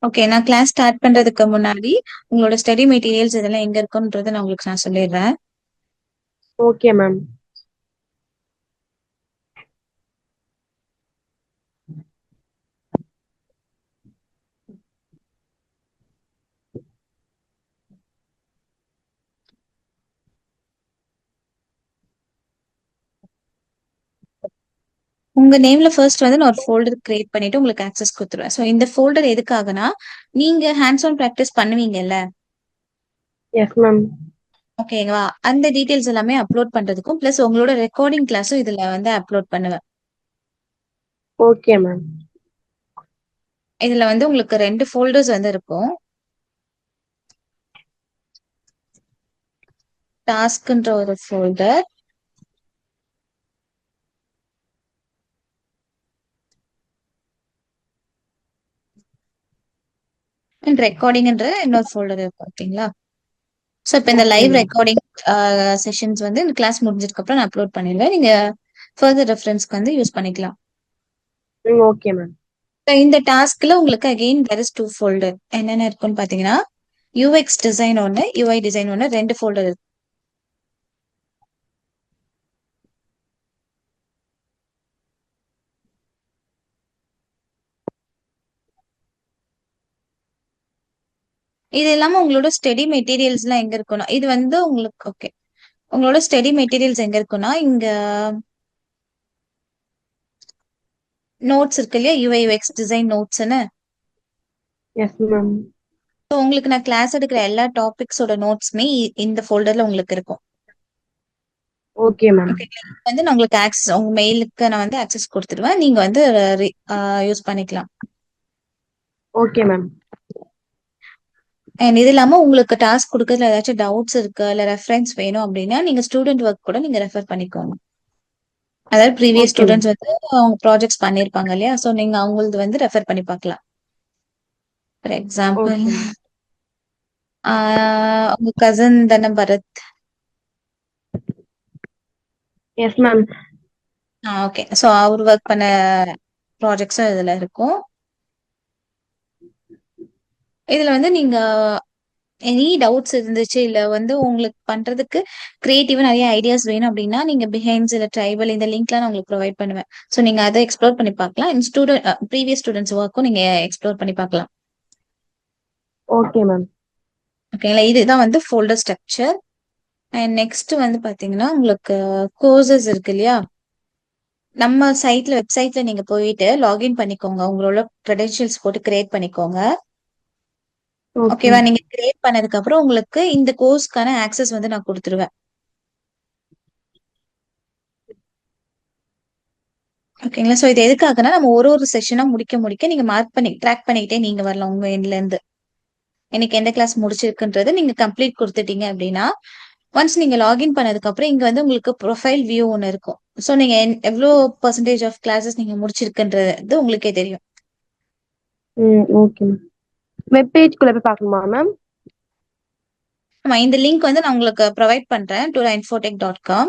Okay. நான் class start பண்றதுக்கு முன்னாடி உங்களோட ஸ்டடி மெட்டீரியல்ஸ் இதெல்லாம் எங்க இருக்குன்றத நான் சொல்லிடுறேன். Okay ma'am. உங்க நேம்ல ஃபர்ஸ்ட் வந்து நான் ஒரு ஃபோல்டர் கிரியேட் பண்ணிட்டு உங்களுக்கு ஆக்சஸ் குடுத்துருவேன். ஸோ இந்த ஃபோல்டர் எதுக்காகனா, நீங்க ஹேண்ட்ஸ் ஆன் பிராக்டிஸ் பண்ணுவீங்கல்ல. Yes ma'am. ஓகேவா? அந்த டீடைல்ஸ் எல்லாமே அப்லோட் பண்றதுக்கும், பிளஸ் உங்களோட ரெக்கார்டிங் கிளாஸும் இதுல வந்து அப்லோட் பண்ணுவேன். Okay ma'am. இதுல வந்து உங்களுக்கு 2 ஃபோல்டர்ஸ் வந்து இருக்கும். டாஸ்க்ன்ற ஒரு ஃபோல்டர். அண்ட் ரெக்கார்டிங்ன்ற இன்னொரு ஃபோல்டர் இருக்கும். ஓகேங்களா? ஸோ இப்ப இந்த okay live ma'am. Recording sessions வந்து இந்த கிளாஸ் முடிஞ்சதுக்கு அப்புறம் நான் அப்லோட் பண்ணிடுவேன். நீங்க ஃபர்தர் ரெஃபரன்ஸ்க்கு வந்து யூஸ் பண்ணிக்கலாம். Okay ma'am. இந்த டாஸ்க்ல உங்களுக்கு அகெயின் there is 2 ஃபோல்டர். என்னென்ன இருக்குன்னு பாத்தீங்கன்னா, யூஎக்ஸ் டிசைன் ஒன்னு, யூஐ டிசைன் ஒன்னு, 2 ஃபோல்டர் இருக்கு. இது இல்லாம உங்களோட ஸ்டடி மெட்டீரியல்ஸ் எல்லாம் எங்க இருக்கும்னா, இது வந்து உங்களுக்கு ஓகே. உங்களோட ஸ்டடி மெட்டீரியல்ஸ் எங்க இருக்குன்னா, இங்க நோட்ஸ் இருக்கு இல்லையா, யூஐ யூஎக்ஸ் டிசைன் நோட்ஸ்ன்னு. Yes ma'am. ஸோ உங்களுக்கு நான் கிளாஸ் எடுக்கிற எல்லா டாபிக்ஸோட நோட்ஸ்மே இந்த ஃபோல்டர்ல உங்களுக்கு இருக்கும். Okay ma'am. ஓகேங்களா? இது வந்து நான் உங்களுக்கு ஆக்சஸ் உங்க மெயிலுக்கு நான் வந்து ஆக்சஸ் கொடுத்துருவேன். நீங்க வந்து யூஸ் பண்ணிக்கலாம். Okay ma'am. அண்ட் இது இல்லாம உங்களுக்கு டாஸ்க் கொடுக்கறதுல ஏதாச்சும் டவுட்ஸ் இருக்கு, இல்ல ரெஃபரன்ஸ் வேணும் அப்படின்னா, நீங்க ஸ்டூடெண்ட் ஒர்க் கூட நீங்க ரெஃபர் பண்ணிக்கோங்க. அதாவது ப்ரீவியஸ் ஓகே மேம். ஸ்டூடெண்ட்ஸ் வந்து அவங்க ப்ராஜெக்ட்ஸ் பண்ணியிருப்பாங்க இல்லையா? ஸோ நீங்க அவங்களது வந்து ரெஃபர் பண்ணி பார்க்கலாம். For example, okay ma'am. உங்க கசின் தானே Bharath? Yes ma'am. Okay. So அவர் ஒர்க் பண்ண ப்ராஜெக்ட்ஸும் இதுல இருக்கும். இதுல வந்து நீங்க எனி டவுட்ஸ் இருந்துச்சு, இல்ல வந்து உங்களுக்கு பண்றதுக்கு கிரியேட்டிவா நிறைய ஐடியாஸ் வேணும் அப்படின்னா, நீங்க பிஹைண்ட்ஸ் இல்ல ட்ரைபல் இந்த லிங்க்லாம் நான் உங்களுக்கு ப்ரொவைட் பண்ணுவேன். ஸோ நீங்க அதை எக்ஸ்ப்ளோர் பண்ணி பார்க்கலாம். ப்ரீவியஸ் ஸ்டூடெண்ட்ஸ் ஒர்க்கும் நீங்க எக்ஸ்ப்ளோர் பண்ணி பார்க்கலாம். Okay ma'am. ஓகேங்களா? இதுதான் வந்து ஃபோல்டர் ஸ்ட்ரக்சர். அண்ட் நெக்ஸ்ட் வந்து பாத்தீங்கன்னா, உங்களுக்கு கோர்சஸ் இருக்கு இல்லையா? நம்ம வெப்சைட்ல நீங்க போயிட்டு லாகின் பண்ணிக்கோங்க. உங்களோட கிரெடென்ஷியல்ஸ் போட்டு கிரியேட் பண்ணிக்கோங்க. ஓகே. ஓகேவா? நீங்க கிரியேட் பண்ணதுக்கு அப்புறம் உங்களுக்கு இந்த கோர்ஸ்க்கான ஆக்சஸ் வந்து நான் கொடுத்துருவேன். ஓகேங்களா? சோ இது எதுக்காகன்னா, நம்ம ஒரு ஒரு செஷனா முடிக்க நீங்க மார்க் பண்ணி ட்ராக் பண்ணிக்கிட்டே நீங்க வரலாம் உங்க எண்ட்ல இருந்து. எனக்கு எந்த கிளாஸ் முடிச்சிருக்குன்றது நீங்க கம்ப்ளீட் குடுத்துட்டீங்க அப்படின்னா, ஒன்ஸ் நீங்க லாகின் பண்ணதுக்கு அப்புறம் இங்க வந்து உங்களுக்கு ப்ரொஃபைல் வியூ ஒண்ணு இருக்கும். சோ நீங்க எவ்ளோ பெர்சன்டேஜ் ஆஃப் கிளாஸஸ் நீங்க முடிச்சிருக்குன்றது உங்களுக்கே தெரியும். Okay ma'am. வெப் பேஜ்குள்ள போய் பார்க்கணுமா மேம்? ஆமா, இந்த லிங்க் வந்து நான் உங்களுக்கு ப்ரொவைட் பண்றேன் tourainfotech.com.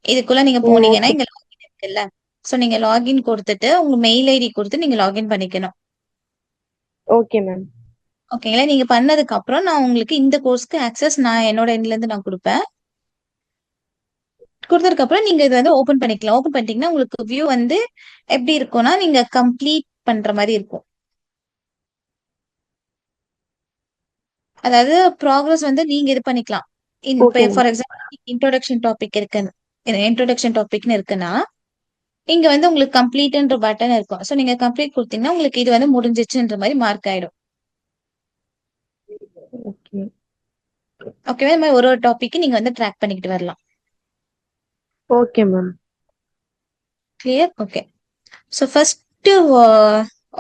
இதுக்குள்ள நீங்க போனீங்கன்னா ஓகே. இங்க லாகின் இருக்குல்ல. சோ நீங்க லாகின் குடுத்துட்டு உங்க மெயில் ஐடி குடுத்து நீங்க லாகின் பண்ணிக்கணும். Okay ma'am. ஓகேங்களா? நீங்க பண்ணதுக்கு அப்புறம் நான் உங்களுக்கு இந்த கோர்ஸ்க்கு ஆக்சஸ் நான் என்னோட எண்ட்ல இருந்து நான் குடுப்பேன். குடுத்ததுக்கு அப்புறம் நீங்க இத வந்து ஓப்பன் பண்ணிக்கலாம். ஓப்பன் பண்ணிட்டீங்கன்னா உங்களுக்கு வியூ வந்து எப்படி இருக்கும்னா, நீங்க கம்ப்ளீட் பண்ற மாரி இருக்கும். அதாவது ப்ராக்ரஸ் வந்து நீங்க இது பண்ணிக்கலாம். இப்ப okay ma'am. For example introduction டாபிக்ன்னு இருக்குன்னா, இங்க வந்து உங்களுக்கு கம்ப்ளீட்ன்ற பட்டன் இருக்கும். சோ நீங்க கம்ப்ளீட் குடுத்தீங்கன்னா, உங்களுக்கு இது வந்து முடிஞ்சிச்சுன்ற மாரி மார்க் ஆயிடும். ஓகே. ஓகேவா? இந்த மாரி ஒரு ஒரு டாபிக் நீங்க வந்து ட்ராக் பண்ணிக்கிட்டு வரலாம். Okay ma'am. Clear? Okay. So first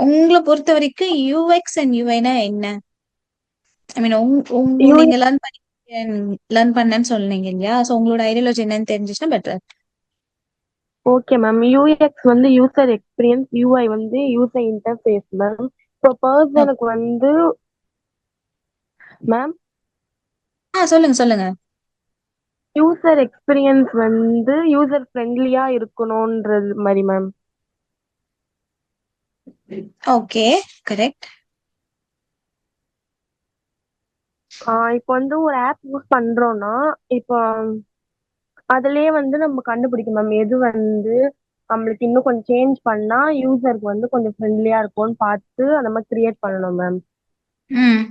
உங்கள பொறுத்தவரைக்கும் யூஎக்ஸ் அண்ட் யூஐனா என்ன? ஐ மீன் உங் உங் நீங்க லேர்ன் பண்ணேன்னு சொன்னீங்க இல்லையா? ஸோ உங்களோட ஐடியாலஜி என்னன்னு தெரிஞ்சுச்சுன்னா பெட்டர். Okay ma'am. யூஎக்ஸ் வந்து யூசர் எக்ஸ்பீரியன்ஸ், யூஐ வந்து யூசர் இன்டர்ஃபேஸ் மேம். இப்போ பர்சனுக்கு வந்து மேம் சொல்லுங்க, சொல்லுங்க. யூசர் எக்ஸ்பீரியன்ஸ் வந்து யூசர் ஃப்ரெண்ட்லியா இருக்கணும்ன்றது மாதிரி மேம். Okay, correct. இப்போ வந்து ஒரு ஆப் யூஸ் பண்றோம்னா, இப்போ அதுலயே வந்து நம்ம கண்டுபிடிக்கும் மேம். எது வந்து நம்மளுக்கு இன்னும் கொஞ்சம் சேஞ்ச் பண்ணா யூசருக்கு வந்து கொஞ்சம் ஃப்ரெண்ட்லியா இருக்கும்னு பார்த்து அந்த மாதிரி கிரியேட் பண்ணணும் மேம். ம்.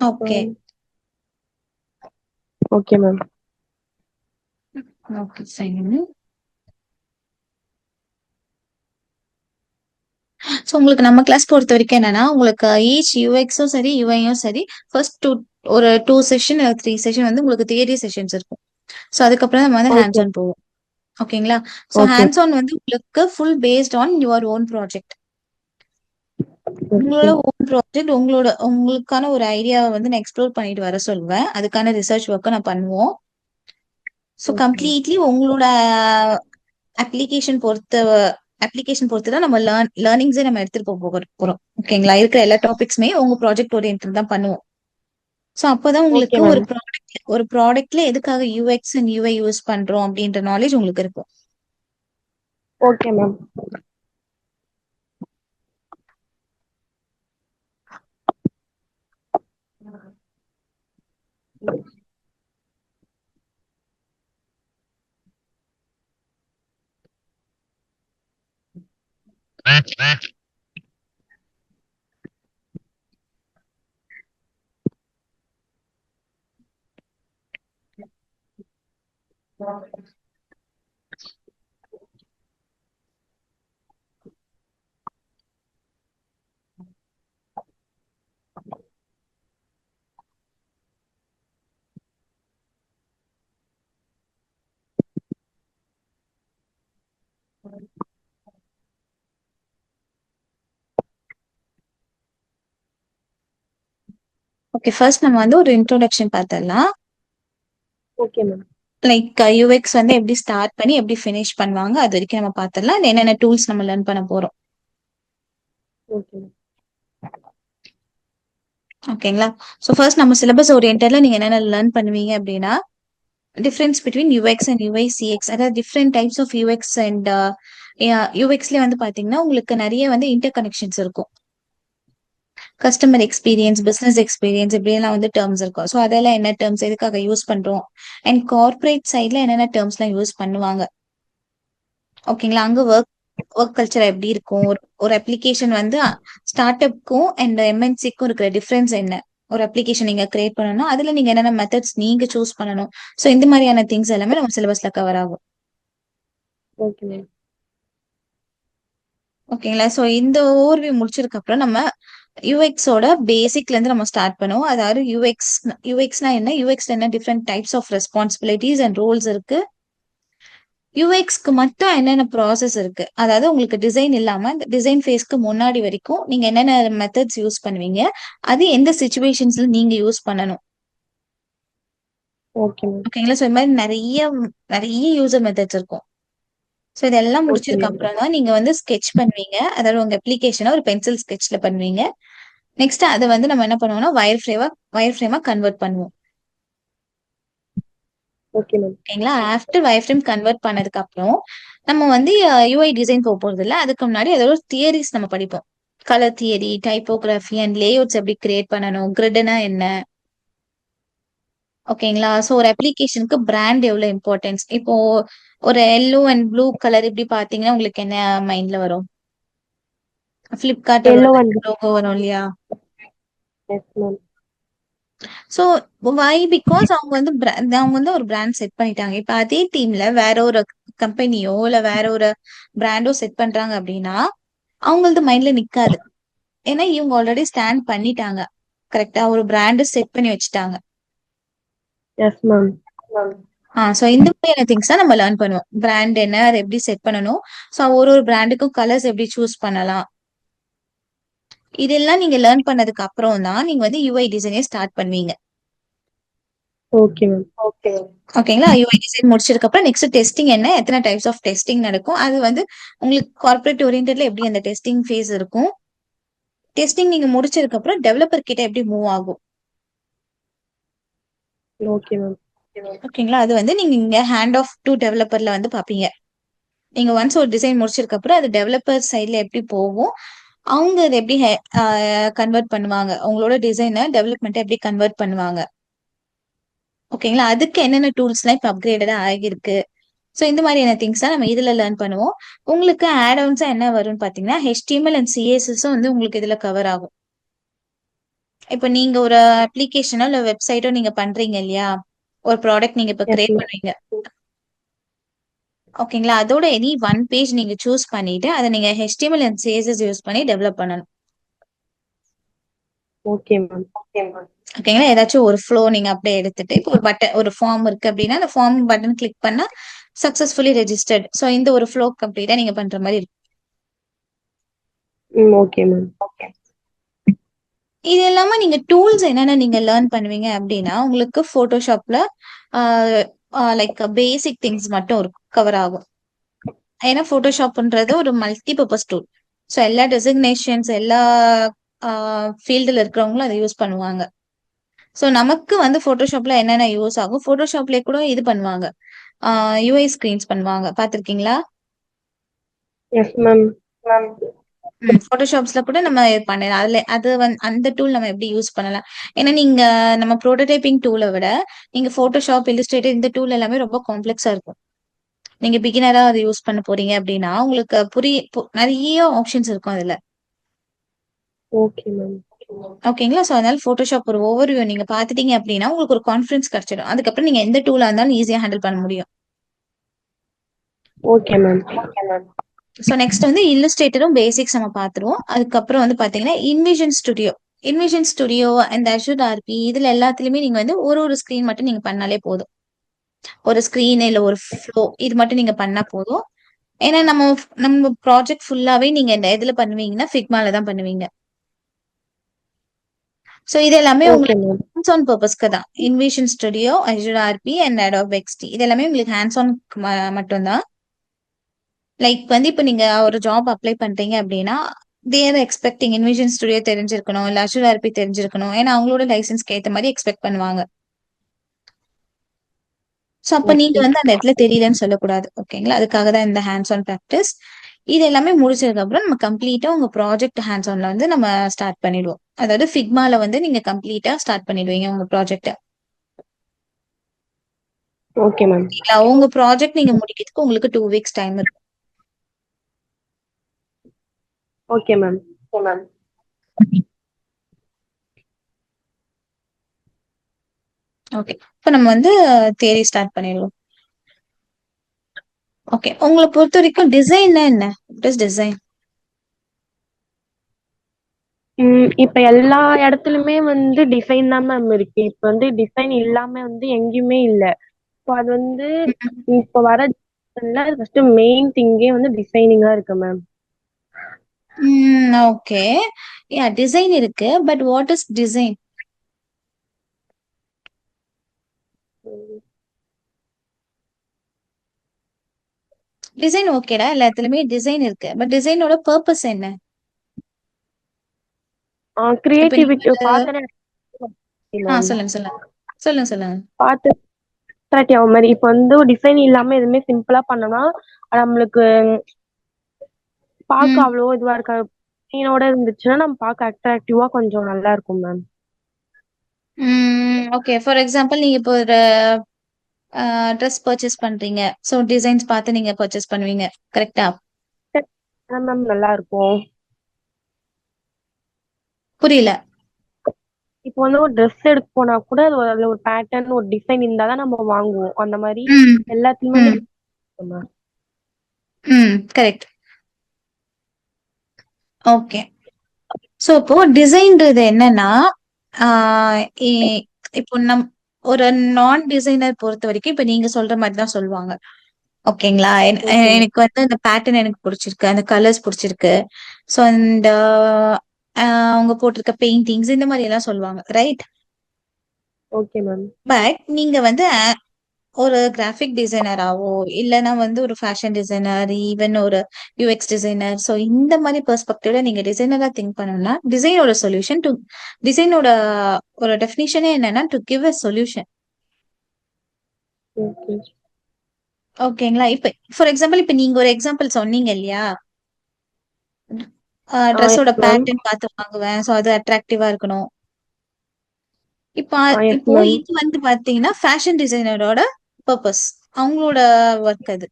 Okay. Okay ma'am. Okay fine. So உங்களுக்கு நம்ம கிளாஸ் பொறுத்த வரைக்கும் என்னன்னா, உங்களுக்கு ஈச் யூஎக்ஸும் சரி, யுஐயும் சரி, ஃபர்ஸ்ட் ஒரு 2 செஷன் இல்ல 3 செஷன் வந்து உங்களுக்கு தியரி செஷன்ஸ் இருக்கும். ஸோ அதுக்கப்புறம் நம்ம வந்து ஹேண்ட்ஸ் ஓகே. ஆன் போவோம். ஓகேங்களா? So okay. ஹேண்ட்ஸ் ஆன் வந்து உங்களுக்கு full based on your own project. Okay. உங்களோட ஓன் ப்ராஜெக்ட் உங்களுக்கான ஒரு ஐடியாவை வந்து நான் எக்ஸ்ப்ளோர் பண்ணிட்டு வர சொல்லுவேன். அதுக்கான ரிசர்ச் ஒர்க்கை நான் பண்ணுவோம். So okay. கம்ப்ளீட்லி உங்களோட அப்ளிகேஷன் பொறுத்து தான் நம்ம லேர்னிங்ஸே நம்ம எடுத்துட்டு போறோம். ஓகேங்களா? இருக்கிற எல்லா டாபிக்ஸுமே உங்க ப்ராஜெக்ட் ஓரியன்ட் தான் பண்ணுவோம். ஸோ அப்பதான் ஓகே உங்களுக்கு மேம். ஒரு ப்ராடக்ட்ல எதுக்காக யூஎக்ஸ் அண்ட் யூஐ யூஸ் பண்றோம் அப்படின்ற நாலேஜ் உங்களுக்கு இருக்கும். Okay ma'am. ஓகே, ஃபர்ஸ்ட் நம்ம வந்து ஒரு இன்ட்ரோடக்ஷன் பார்த்துடலாம். Okay ma'am. லைக் யூஎக்ஸ் வந்து எப்படி ஸ்டார்ட் பண்ணி எப்படி ஃபினிஷ் பண்ணுவாங்க அது வரைக்கும் நம்ம பார்த்துடலாம். என்னென்ன டூல்ஸ் நம்ம லேர்ன் பண்ண போறோம். Okay ma'am. ஓகேங்களா? ஸோ ஃபர்ஸ்ட் நம்ம சிலபஸ் ஓரியன்டட்ல நீங்க என்னென்ன லேர்ன் பண்ணுவீங்க அப்படின்னா, difference between UX and UI CX, அதாவது different types of UX and யூஎக்ஸ்ல வந்து பாத்தீங்கன்னா உங்களுக்கு நிறைய வந்து இன்டர் கனெக்ஷன்ஸ் இருக்கும். கஸ்டமர் எக்ஸ்பீரியன்ஸ், பிசினஸ் எக்ஸ்பீரியன்ஸ் இப்படியெல்லாம் வந்து டேர்ம்ஸ் இருக்கும். ஸோ அதெல்லாம் என்ன டேர்ம்ஸ், எதுக்காக யூஸ் பண்றோம், அண்ட் கார்பரேட் சைட்ல என்னென்ன டேர்ம்ஸ்லாம் யூஸ் பண்ணுவாங்க. ஓகேங்களா? அங்க ஒர்க் கல்ச்சர் எப்படி இருக்கும், ஒரு அப்ளிகேஷன் வந்து ஸ்டார்ட் அப்க்கும் அண்ட் எம்என்சிக்கும் இருக்கிற டிஃபரன்ஸ் என்ன, ஒரு அப்ளிகேஷன் நீங்க கிரியேட் பண்ணணும் அதுல நீங்க என்னென்ன மெத்தட்ஸ் நீங்க சூஸ் பண்ணணும். ஸோ இந்த மாதிரியான திங்ஸ் எல்லாமே நம்ம சிலபஸ்ல கவர் ஆகும். Okay ma'am. ஓகேங்களா? ஸோ இந்த ஓவர்வியூ முடிச்சதுக்கு அப்புறம் நம்ம யூஎக்ஸோட பேசிக்ல இருந்து நம்ம ஸ்டார்ட் பண்ணுவோம். அதாவது யூஎக்ஸ்னா என்ன, யூஎக்ஸ்ல என்ன different types of responsibilities and roles இருக்கு, யூஎக்ஸ்க்கு மட்டும் என்னென்ன ப்ராசஸ் இருக்கு, அதாவது உங்களுக்கு டிசைன் இல்லாம இந்த டிசைன் ஃபேஸ்க்கு முன்னாடி வரைக்கும் நீங்க என்னென்ன மெத்தட்ஸ் யூஸ் பண்ணுவீங்க, அது எந்த சிச்சுவேஷன்ஸ்ல நீங்க யூஸ் பண்ணணும். Okay ma'am. ஓகேங்களா? ஸோ இந்த மாதிரி நிறைய நிறைய யூசர் மெத்தட்ஸ் இருக்கும். ஸோ இதெல்லாம் ஓகே முடிச்சதுக்கு மேம். அப்புறம் தான் நீங்க வந்து ஸ்கெட்ச் பண்ணுவீங்க. அதாவது உங்க அப்ளிகேஷனை ஒரு பென்சில் ஸ்கெட்ச்ல பண்ணுவீங்க. நெக்ஸ்ட் அதை வந்து நம்ம என்ன பண்ணுவோம்னா வயர் ஃப்ரேமா கன்வெர்ட் பண்ணுவோம். Okay ma'am. ஓகேங்களா? ஆஃப்டர் வயர் ஃப்ரேம் கன்வெர்ட் பண்ணதுக்கு அப்புறம் நம்ம வந்து யூஐ டிசைன் போக போறது இல்ல. அதுக்கு முன்னாடி அதோட தியரிஸ் நம்ம படிப்போம். Colour theory, typography and layouts எப்படி கிரியேட் பண்ணணும், கிரிட்னா என்ன. ஓகேங்களா? ஸோ ஒரு அப்ளிகேஷனுக்கு பிராண்ட் எவ்வளவு இம்பார்ட்டன்ஸ். இப்போ ஒரு எல்லோ அண்ட் ப்ளூ கலர் இப்படி பாத்தீங்கன்னா உங்களுக்கு என்ன மைண்ட்ல வரும்? பிளிப்கார்ட்டோட எல்லோ அண்ட் லோகோ வரும் இல்லையா? Yes ma'am. So why because அவங்க வந்து ஒரு பிராண்ட் செட் பண்ணிட்டாங்க. இப்ப அதே டீம்ல வேற ஒரு கம்பெனியோ இல்ல வேற ஒரு பிராண்டோ செட் பண்றாங்க அப்படின்னா அவங்களது மைண்ட்ல நிக்காது. ஏன்னா இவங்க ஆல்ரெடி ஸ்டாண்ட் பண்ணிட்டாங்க. கரெக்டா? ஒரு பிராண்ட் செட் பண்ணி வச்சுட்டாங்க. S ma'am. சோ இந்த மாதிரியான திங்ஸ் தான் நம்ம லேர்ன் பண்ணுவோம். பிராண்ட் என்ன, அதை எப்படி செட் பண்ணணும், சோ ஒரு ஒரு பிராண்டுக்கும் கலர்ஸ் எப்படி சூஸ் பண்ணலாம். இதெல்லாம் நீங்க லேர்ன் பண்ணதுக்கு அப்புறம் தான் நீங்க வந்து யூஐ டிசைனே ஸ்டார்ட் பண்ணுவீங்க. Okay ma'am. ஓகேங்களா? யூஐ டிசைன் முடிச்சதுக்கு அப்புறம் நெக்ஸ்ட் டெஸ்டிங் என்ன, எத்தனை டைப்ஸ் ஆஃப் டெஸ்டிங் நடக்கும், அது வந்து உங்களுக்கு கார்ப்பரேட் ஓரியன்டட்ல எப்படி அந்த டெஸ்டிங் ஃபேஸ் இருக்கும். டெஸ்டிங் நீங்க முடிச்சதுக்கு அப்புறம் டெவலப்பர் கிட்ட எப்படி மூவ் ஆகும். Okay ma'am. ஓகேங்களா? அது வந்து நீங்க இங்க ஹேண்ட் ஆஃப் டு டெவலப்பர்ல வந்து பாப்பீங்க. நீங்க ஒன்ஸ் ஒரு டிசைன் முடிச்சதுக்கு அப்புறம் அது டெவலப்பர் சைட்ல எப்படி போகும், அவங்க இத எப்படி கன்வெர்ட் பண்ணுவாங்க? உங்களோட டிசைன டெவலப்மெண்ட்ட எப்படி கன்வெர்ட் பண்ணுவாங்க? ஓகேங்களா? அதுக்கு என்னென்ன டூல்ஸ்லாம் இப்ப அப்கிரேடடா ஆகியிருக்கு. ஸோ இந்த மாதிரியான திங்ஸ் தான் நம்ம இதுல லேர்ன் பண்ணுவோம். உங்களுக்கு ஆட் ஆன்ஸா என்ன வரும்னு பார்த்தீங்கன்னா, HTML அண்ட் CSSம் வந்து உங்களுக்கு இதுல கவர் ஆகும். இப்ப நீங்க ஒரு அப்ளிகேஷனோ இல்ல வெப்சைட்டோ நீங்க பண்றீங்க இல்லையா? ஒரு ப்ராடக்ட் நீங்க இப்ப எஸ் கிரியேட் மேம். பண்ணுவீங்க. ஓகேங்களா? அதோட எனி ஒன் பேஜ் நீங்க சூஸ் பண்ணிட்டு, அத நீங்க HTML அண்ட் CSS யூஸ் பண்ணி டெவலப் பண்ணணும். Okay ma'am. ஓகேங்களா? ஏதாச்சும் ஒரு ஃப்ளோ நீங்க அப்படியே எடுத்துட்டு, இப்போ ஒரு ஒரு ஃபார்ம் இருக்கு அப்படின்னா, அந்த ஃபார்ம் பட்டன் கிளிக் பண்ணா சக்சஸ்ஃபுல்லி ரெஜிஸ்டர்ட். ஸோ இந்த ஒரு ஃப்ளோ கம்ப்ளீட்டா நீங்க பண்ற மாரி இருக்கும். ம். Okay ma'am. இது இல்லாம நீங்க டூல்ஸ் என்னென்ன நீங்க லேர்ன் பண்ணுவீங்க அப்படின்னா, உங்களுக்கு Photoshopல ஆ லைக் பேசிக் திங்ஸ் மட்டும் கவர் ஆகும். ஏன்னா Photoshopன்றது ஒரு மல்டி பர்ப்பஸ் டூல். ஸோ எல்லா டெசிக்னேஷன்ஸ் எல்லா ஃபீல்டுல இருக்கிறவங்களும் அத யூஸ் பண்ணுவாங்க. ஸோ நமக்கு வந்து Photoshopல என்னென்ன யூஸ் ஆகும்? Photoshopலயே கூட இது பண்ணுவாங்க. UI ஸ்கிரீன்ஸ் பண்ணுவாங்க. பார்த்திருக்கீங்களா? Yes ma'am. Photoshopஸ்ல கூட நம்ம இது பண்ணலாம். அதுல அது அந்த டூல் நம்ம எப்படி யூஸ் பண்ணலாம்? ஏன்னா நீங்க நம்ம புரோட்டோடைப்பிங் டூல விட, நீங்க Photoshop, Illustrator இந்த டூல் எல்லாமே ரொம்ப காம்ப்ளெக்ஸா இருக்கும். நீங்க பிகினரா அத யூஸ் பண்ண போறீங்க அப்படின்னா, உங்களுக்கு நெறைய ஆப்ஷன்ஸ் இருக்கும் அதுல. Okay ma'am. ஓகேங்களா? ஸோ அதனால Photoshop ஒரு ஓவர்வியூ நீங்க பார்த்துட்டீங்க அப்படின்னா, உங்களுக்கு ஒரு கான்ஃபிடன்ஸ் கிடைச்சிடும். அதுக்கப்புறம் நீங்க எந்த டூலா இருந்தாலும் ஈஸியா ஹேண்டில் பண்ண முடியும். Okay ma'am. ஸோ நெக்ஸ்ட் வந்து இல்லஸ்ட்ரேட்டரும் பேசிக்ஸ் நம்ம பார்த்துருவோம். அதுக்கப்புறம் வந்து பார்த்தீங்கன்னா, InVision Studio. InVision Studio and Axure RP இதுல எல்லாத்துலயுமே நீங்க வந்து ஒரு ஸ்க்ரீன் மட்டும் நீங்க பண்ணாலே போதும். ஒரு ஸ்க்ரீன் இல்ல ஒரு ஃப்ளோ இது மட்டும் நீங்க பண்ணா போதும். ஏன்னா நம்ம ப்ராஜெக்ட் ஃபுல்லாவே நீங்க இந்த இதுல பண்ணுவீங்கன்னா, ஃபிக்மால தான் பண்ணுவீங்க. ஸோ இது எல்லாமே ஓகே உங்களுக்கு மேம். ஹேண்ட்ஸ் ஆன் பர்பஸ்க்கு தான். InVision Studio, Axure RP and Adobe XD இது எல்லாமே உங்களுக்கு ஹேண்ட்ஸ் ஆன் மட்டும் தான். லைக் வந்து இப்ப நீங்க ஒரு ஜாப் அப்ளை பண்றீங்க அப்படின்னா, they are expecting envision studio தெரிஞ்சிருக்கணும், இல்ல அஷூர் ஆர்பி தெரிஞ்சிருக்கணும். ஏன்னா அவங்களோட லைசன்ஸ்க்கு ஏத்த மாரி எக்ஸ்பெக்ட் பண்ணுவாங்க. சோ அப்ப நீங்க ஓகே. வந்து அந்த இடத்துல தெரியலன்னு சொல்லக்கூடாது. ஓகேங்களா? அதுக்காக தான் இந்த ஹேண்ட்ஸ் ஆன் பிராக்டிஸ். இது எல்லாமே முடிச்சதுக்கு அப்புறம் நம்ம கம்ப்ளீட்டா உங்க ப்ராஜெக்ட் ஹேண்ட்ஸ் ஆன்ல வந்து நம்ம ஸ்டார்ட் பண்ணிடுவோம். அதாவது ஃபிக்மால வந்து நீங்க கம்ப்ளீட்டா ஸ்டார்ட் பண்ணிடுவீங்க உங்க ப்ராஜெக்ட்ட. Okay ma'am. உங்க ப்ராஜெக்ட் நீங்க முடிக்கிறதுக்கு உங்களுக்கு 2 வீக்ஸ் டைம் இருக்கும். Okay ma'am. ஓகே. இப்ப நம்ம வந்து தியரி ஸ்டார்ட் பண்ணிடுவோம். ஓகே. உங்கள பொறுத்தவரைக்கும் டிசைன்னா என்ன? What is design? இப்ப எல்லா இடத்துலயுமே வந்து டிசைன் தான் மேம் இருக்கு. இப்ப வந்து டிசைன் இல்லாம வந்து எங்கேயுமே இல்ல. இப்போ அது வந்து இப்ப வர ஃபர்ஸ்ட் மெயின் திங்கே வந்து டிசைனிங்கா இருக்கு மேம். ஓகே. டிசைன் இருக்கு. But what is design? Design ஓகேடா. எல்லாத்துலயுமே டிசைன் இருக்கு. பட் டிசைனோட பர்ப்பஸ் என்ன? இப்ப நீங்க கிரியேட்டிவிட்டி பார்த்தனே மேம். சொல்லுங்க, சொல்லுங்க. சொல்லுங்க, சொல்லுங்க. பார்த்து அட்ராக்டிவ் ஆகும் மாதிரி. இப்போ வந்து டிசைன் இல்லாம எதுவுமே சிம்பிளா பண்ணோம்னா அது நம்மளுக்கு பார்க்க ம். அவ்வளோ இதுவா இருக்காது. டிசைனோட இருந்துச்சுன்னா நம்ம பார்க்க அட்ராக்டிவா கொஞ்சம் நல்லா இருக்கும் மேம். ஓகே. ஃபார் எக்ஸாம்பிள் நீங்க இப்போ ஒரு ட்ரெஸ் பர்ச்சேஸ் பண்றீங்க. ஸோ டிசைன்ஸ் பார்த்து நீங்க பர்ச்சேஸ் பண்ணுவீங்க. கரெக்ட்டா? மேம் நல்லா இருக்கும். புரியல. இப்போ வந்து ஒரு ட்ரெஸ் எடுக்க போனா கூட அதுல ஒரு பேட்டர்ன் ஒரு டிசைன் இருந்தாதான் நம்ம வாங்குவோம். அந்த மாதிரி ம். எல்லாத்துலயுமே வந்து ம். கரெக்ட். ஓகே. சோ இப்போ டிசைன்றது என்னன்னா, ஆ இ இப்போ ஒரு நான் டிசைனர் பொறுத்தவரைக்கும், இப்ப நீங்க சொல்ற மாரி தான் சொல்லுவாங்க. ஓகேங்களா? Okay ma'am. எனக்கு வந்து அந்த பேட்டர்ன் எனக்கு புடிச்சிருக்கு. அந்த கலர்ஸ் புடிச்சிருக்கு. ஸோ அந்த அவங்க போட்டிருக்க பெயிண்டிங்ஸ் இந்த மாரி எல்லாம் சொல்லுவாங்க. ரைட்? Okay ma'am. பட் நீங்க வந்து ஒரு கிராஃபிக் டிசைனராவோ, இல்லன்னா வந்து ஒரு ஃபேஷன் டிசைனர், ஈவன் ஒரு யுஎக்ஸ் டிசைனர். ஸோ இந்த மாரி பெர்ஸ்பெக்டிவ்ல நீங்க டிசைனரா திங்க் பண்ணணும்னா, டிசைனோட ஒரு டெஃபினிஷனே என்னன்னா, to give a solution. Okay. ஓகேங்களா? இப்ப ஃபார் எக்ஸாம்பிள் இப்ப நீங்க ஒரு எக்ஸாம்பிள் சொன்னீங்க இல்லையா? ட்ரெஸ்ஸோட எஸ் மேம். பேட்டர்ன் பார்த்து வாங்குவேன். ஸோ அது அட்ராக்டிவா இருக்கணும். இப்ப எஸ் இப்போ மேம். இது வந்து பாத்தீங்கன்னா ஃபேஷன் டிசைனரோட பர்பஸ். அவங்களோட ஒர்க் அது.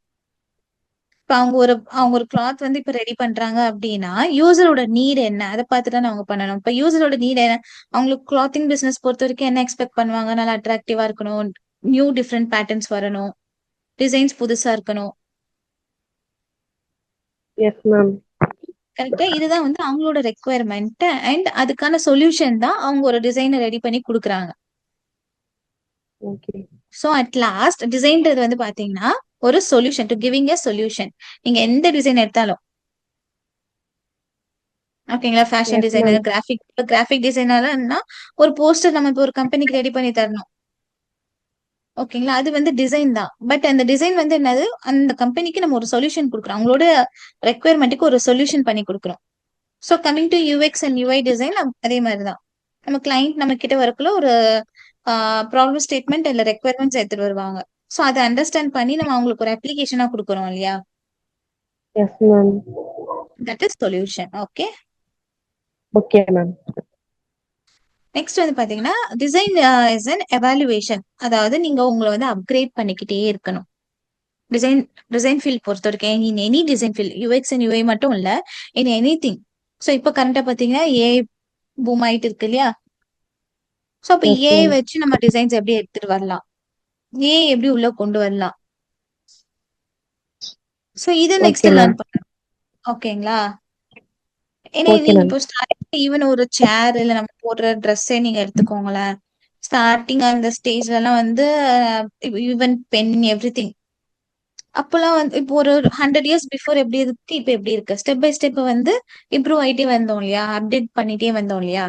இப்ப அவங்க ஒரு கிளாத் வந்து இப்ப ரெடி பண்றாங்க அப்படின்னா, யூசரோட நீட் என்ன? அத பார்த்து தானே அவங்க பண்ணணும். இப்ப யூசரோட நீட் என்ன? அவங்களுக்கு கிளாத்திங் பிசினஸ் பொறுத்தவரைக்கும் என்ன எக்ஸ்பெக்ட் பண்ணுவாங்க? நல்லா அட்ராக்டிவா இருக்கணும். நியூ டிஃபரெண்ட் பேட்டர்ன்ஸ் வரணும். டிசைன்ஸ் புதுசா இருக்கணும். Yes ma'am. கரெக்ட்டா? இதுதான் வந்து அவங்களோட ரெக்வயர்மென்ட் அண்ட் அதுக்கான சொல்யூஷன் தான் அவங்க ஒரு டிசைன ரெடி பண்ணி குடுக்குறாங்க. ஓகே. சோ அட் லாஸ்ட் டிசைன்றது வந்து பாத்தீங்கன்னா, ஒரு solution to giving a solution. நீங்க எந்த டிசைன் எடுத்தாலும் ஓகேங்களா? Fashion yes ma'am. Designer, graphic டிசைனர்னா ஒரு போஸ்டர் நம்ம இப்ப ஒரு கம்பெனிக்கு ரெடி பண்ணி தரணும். ஓகேங்களா? அது வந்து டிசைன் தான். பட் அந்த டிசைன் வந்து என்னது? அந்த கம்பெனிக்கு நம்ம ஒரு சொல்யூஷன் குடுக்குறோம். அவங்களோட ரெக்வயர்மென்ட்க்கு ஒரு சொல்யூஷன் பண்ணி குடுக்குறோம். So coming to UX and UI design அதே மாரி தான். நம்ம கிளையண்ட் நம்ம கிட்ட வரக்குள்ள ஒரு ப்ராப்ளம் ஸ்டேட்மெண்ட் இல்ல ரெக்வயர்மெண்ட்ஸ் எடுத்துட்டு வருவாங்க. சோ அத அண்டர்ஸ்டாண்ட் பண்ணி நம்ம அவங்களுக்கு ஒரு அப்ளிகேஷனா குடுக்குறோம் இல்லையா? Yes ma'am. That is solution. Okay. Okay ma'am. Next வந்து பாத்தீங்கன்னா, டிசைன் இஸ் அன் எவாலுவேஷன். அதாவது நீங்க உங்கள வந்து அப்கிரேட் பண்ணிக்கிட்டே இருக்கணும். டிசைன் டிசைன் ஃபீல்ட் பொறுத்தவரைக்கும் in any design field UX and UI மட்டும் இல்ல, இன் எனிதிங். சோ இப்ப கரண்ட்டா பாத்தீங்கன்னா ஏஐ பூம் ஆயிட்டு இருக்கு இல்லையா? சோ அப்ப எஸ் ஏஐ மேம். வச்சு நம்ம டிசைன்ஸ் எப்படி எடுத்துட்டு வரலாம்? ஏஐ எப்படி உள்ள கொண்டு வரலாம்? சோ இத நெக்ஸ்ட் ஓகே மேம். லேர்ன் பண்ணணும். ஓகேங்களா? ஏன்னா ஓகே நீங்க மேம். இப்போ ஸ்டார்டிங் ஈவன் ஒரு சேர் இல்ல நம்ம போடுற ட்ரெஸ்ஸே நீங்க எடுத்துக்கோங்களேன். ஸ்டார்டிங் அந்த ஸ்டேஜ்ல எல்லாம் வந்து ஈவன் பென் எவ்ரிதிங் அப்பெல்லாம் வந்து இப்போ ஒரு 100 இயர்ஸ் பிஃபோர் எப்படி இருக்கு, இப்ப எப்படி இருக்கு? ஸ்டெப் பை ஸ்டெப் வந்து இம்ப்ரூவ் ஆயிட்டே வந்தோம் இல்லையா? அப்டேட் பண்ணிட்டே வந்தோம் இல்லையா?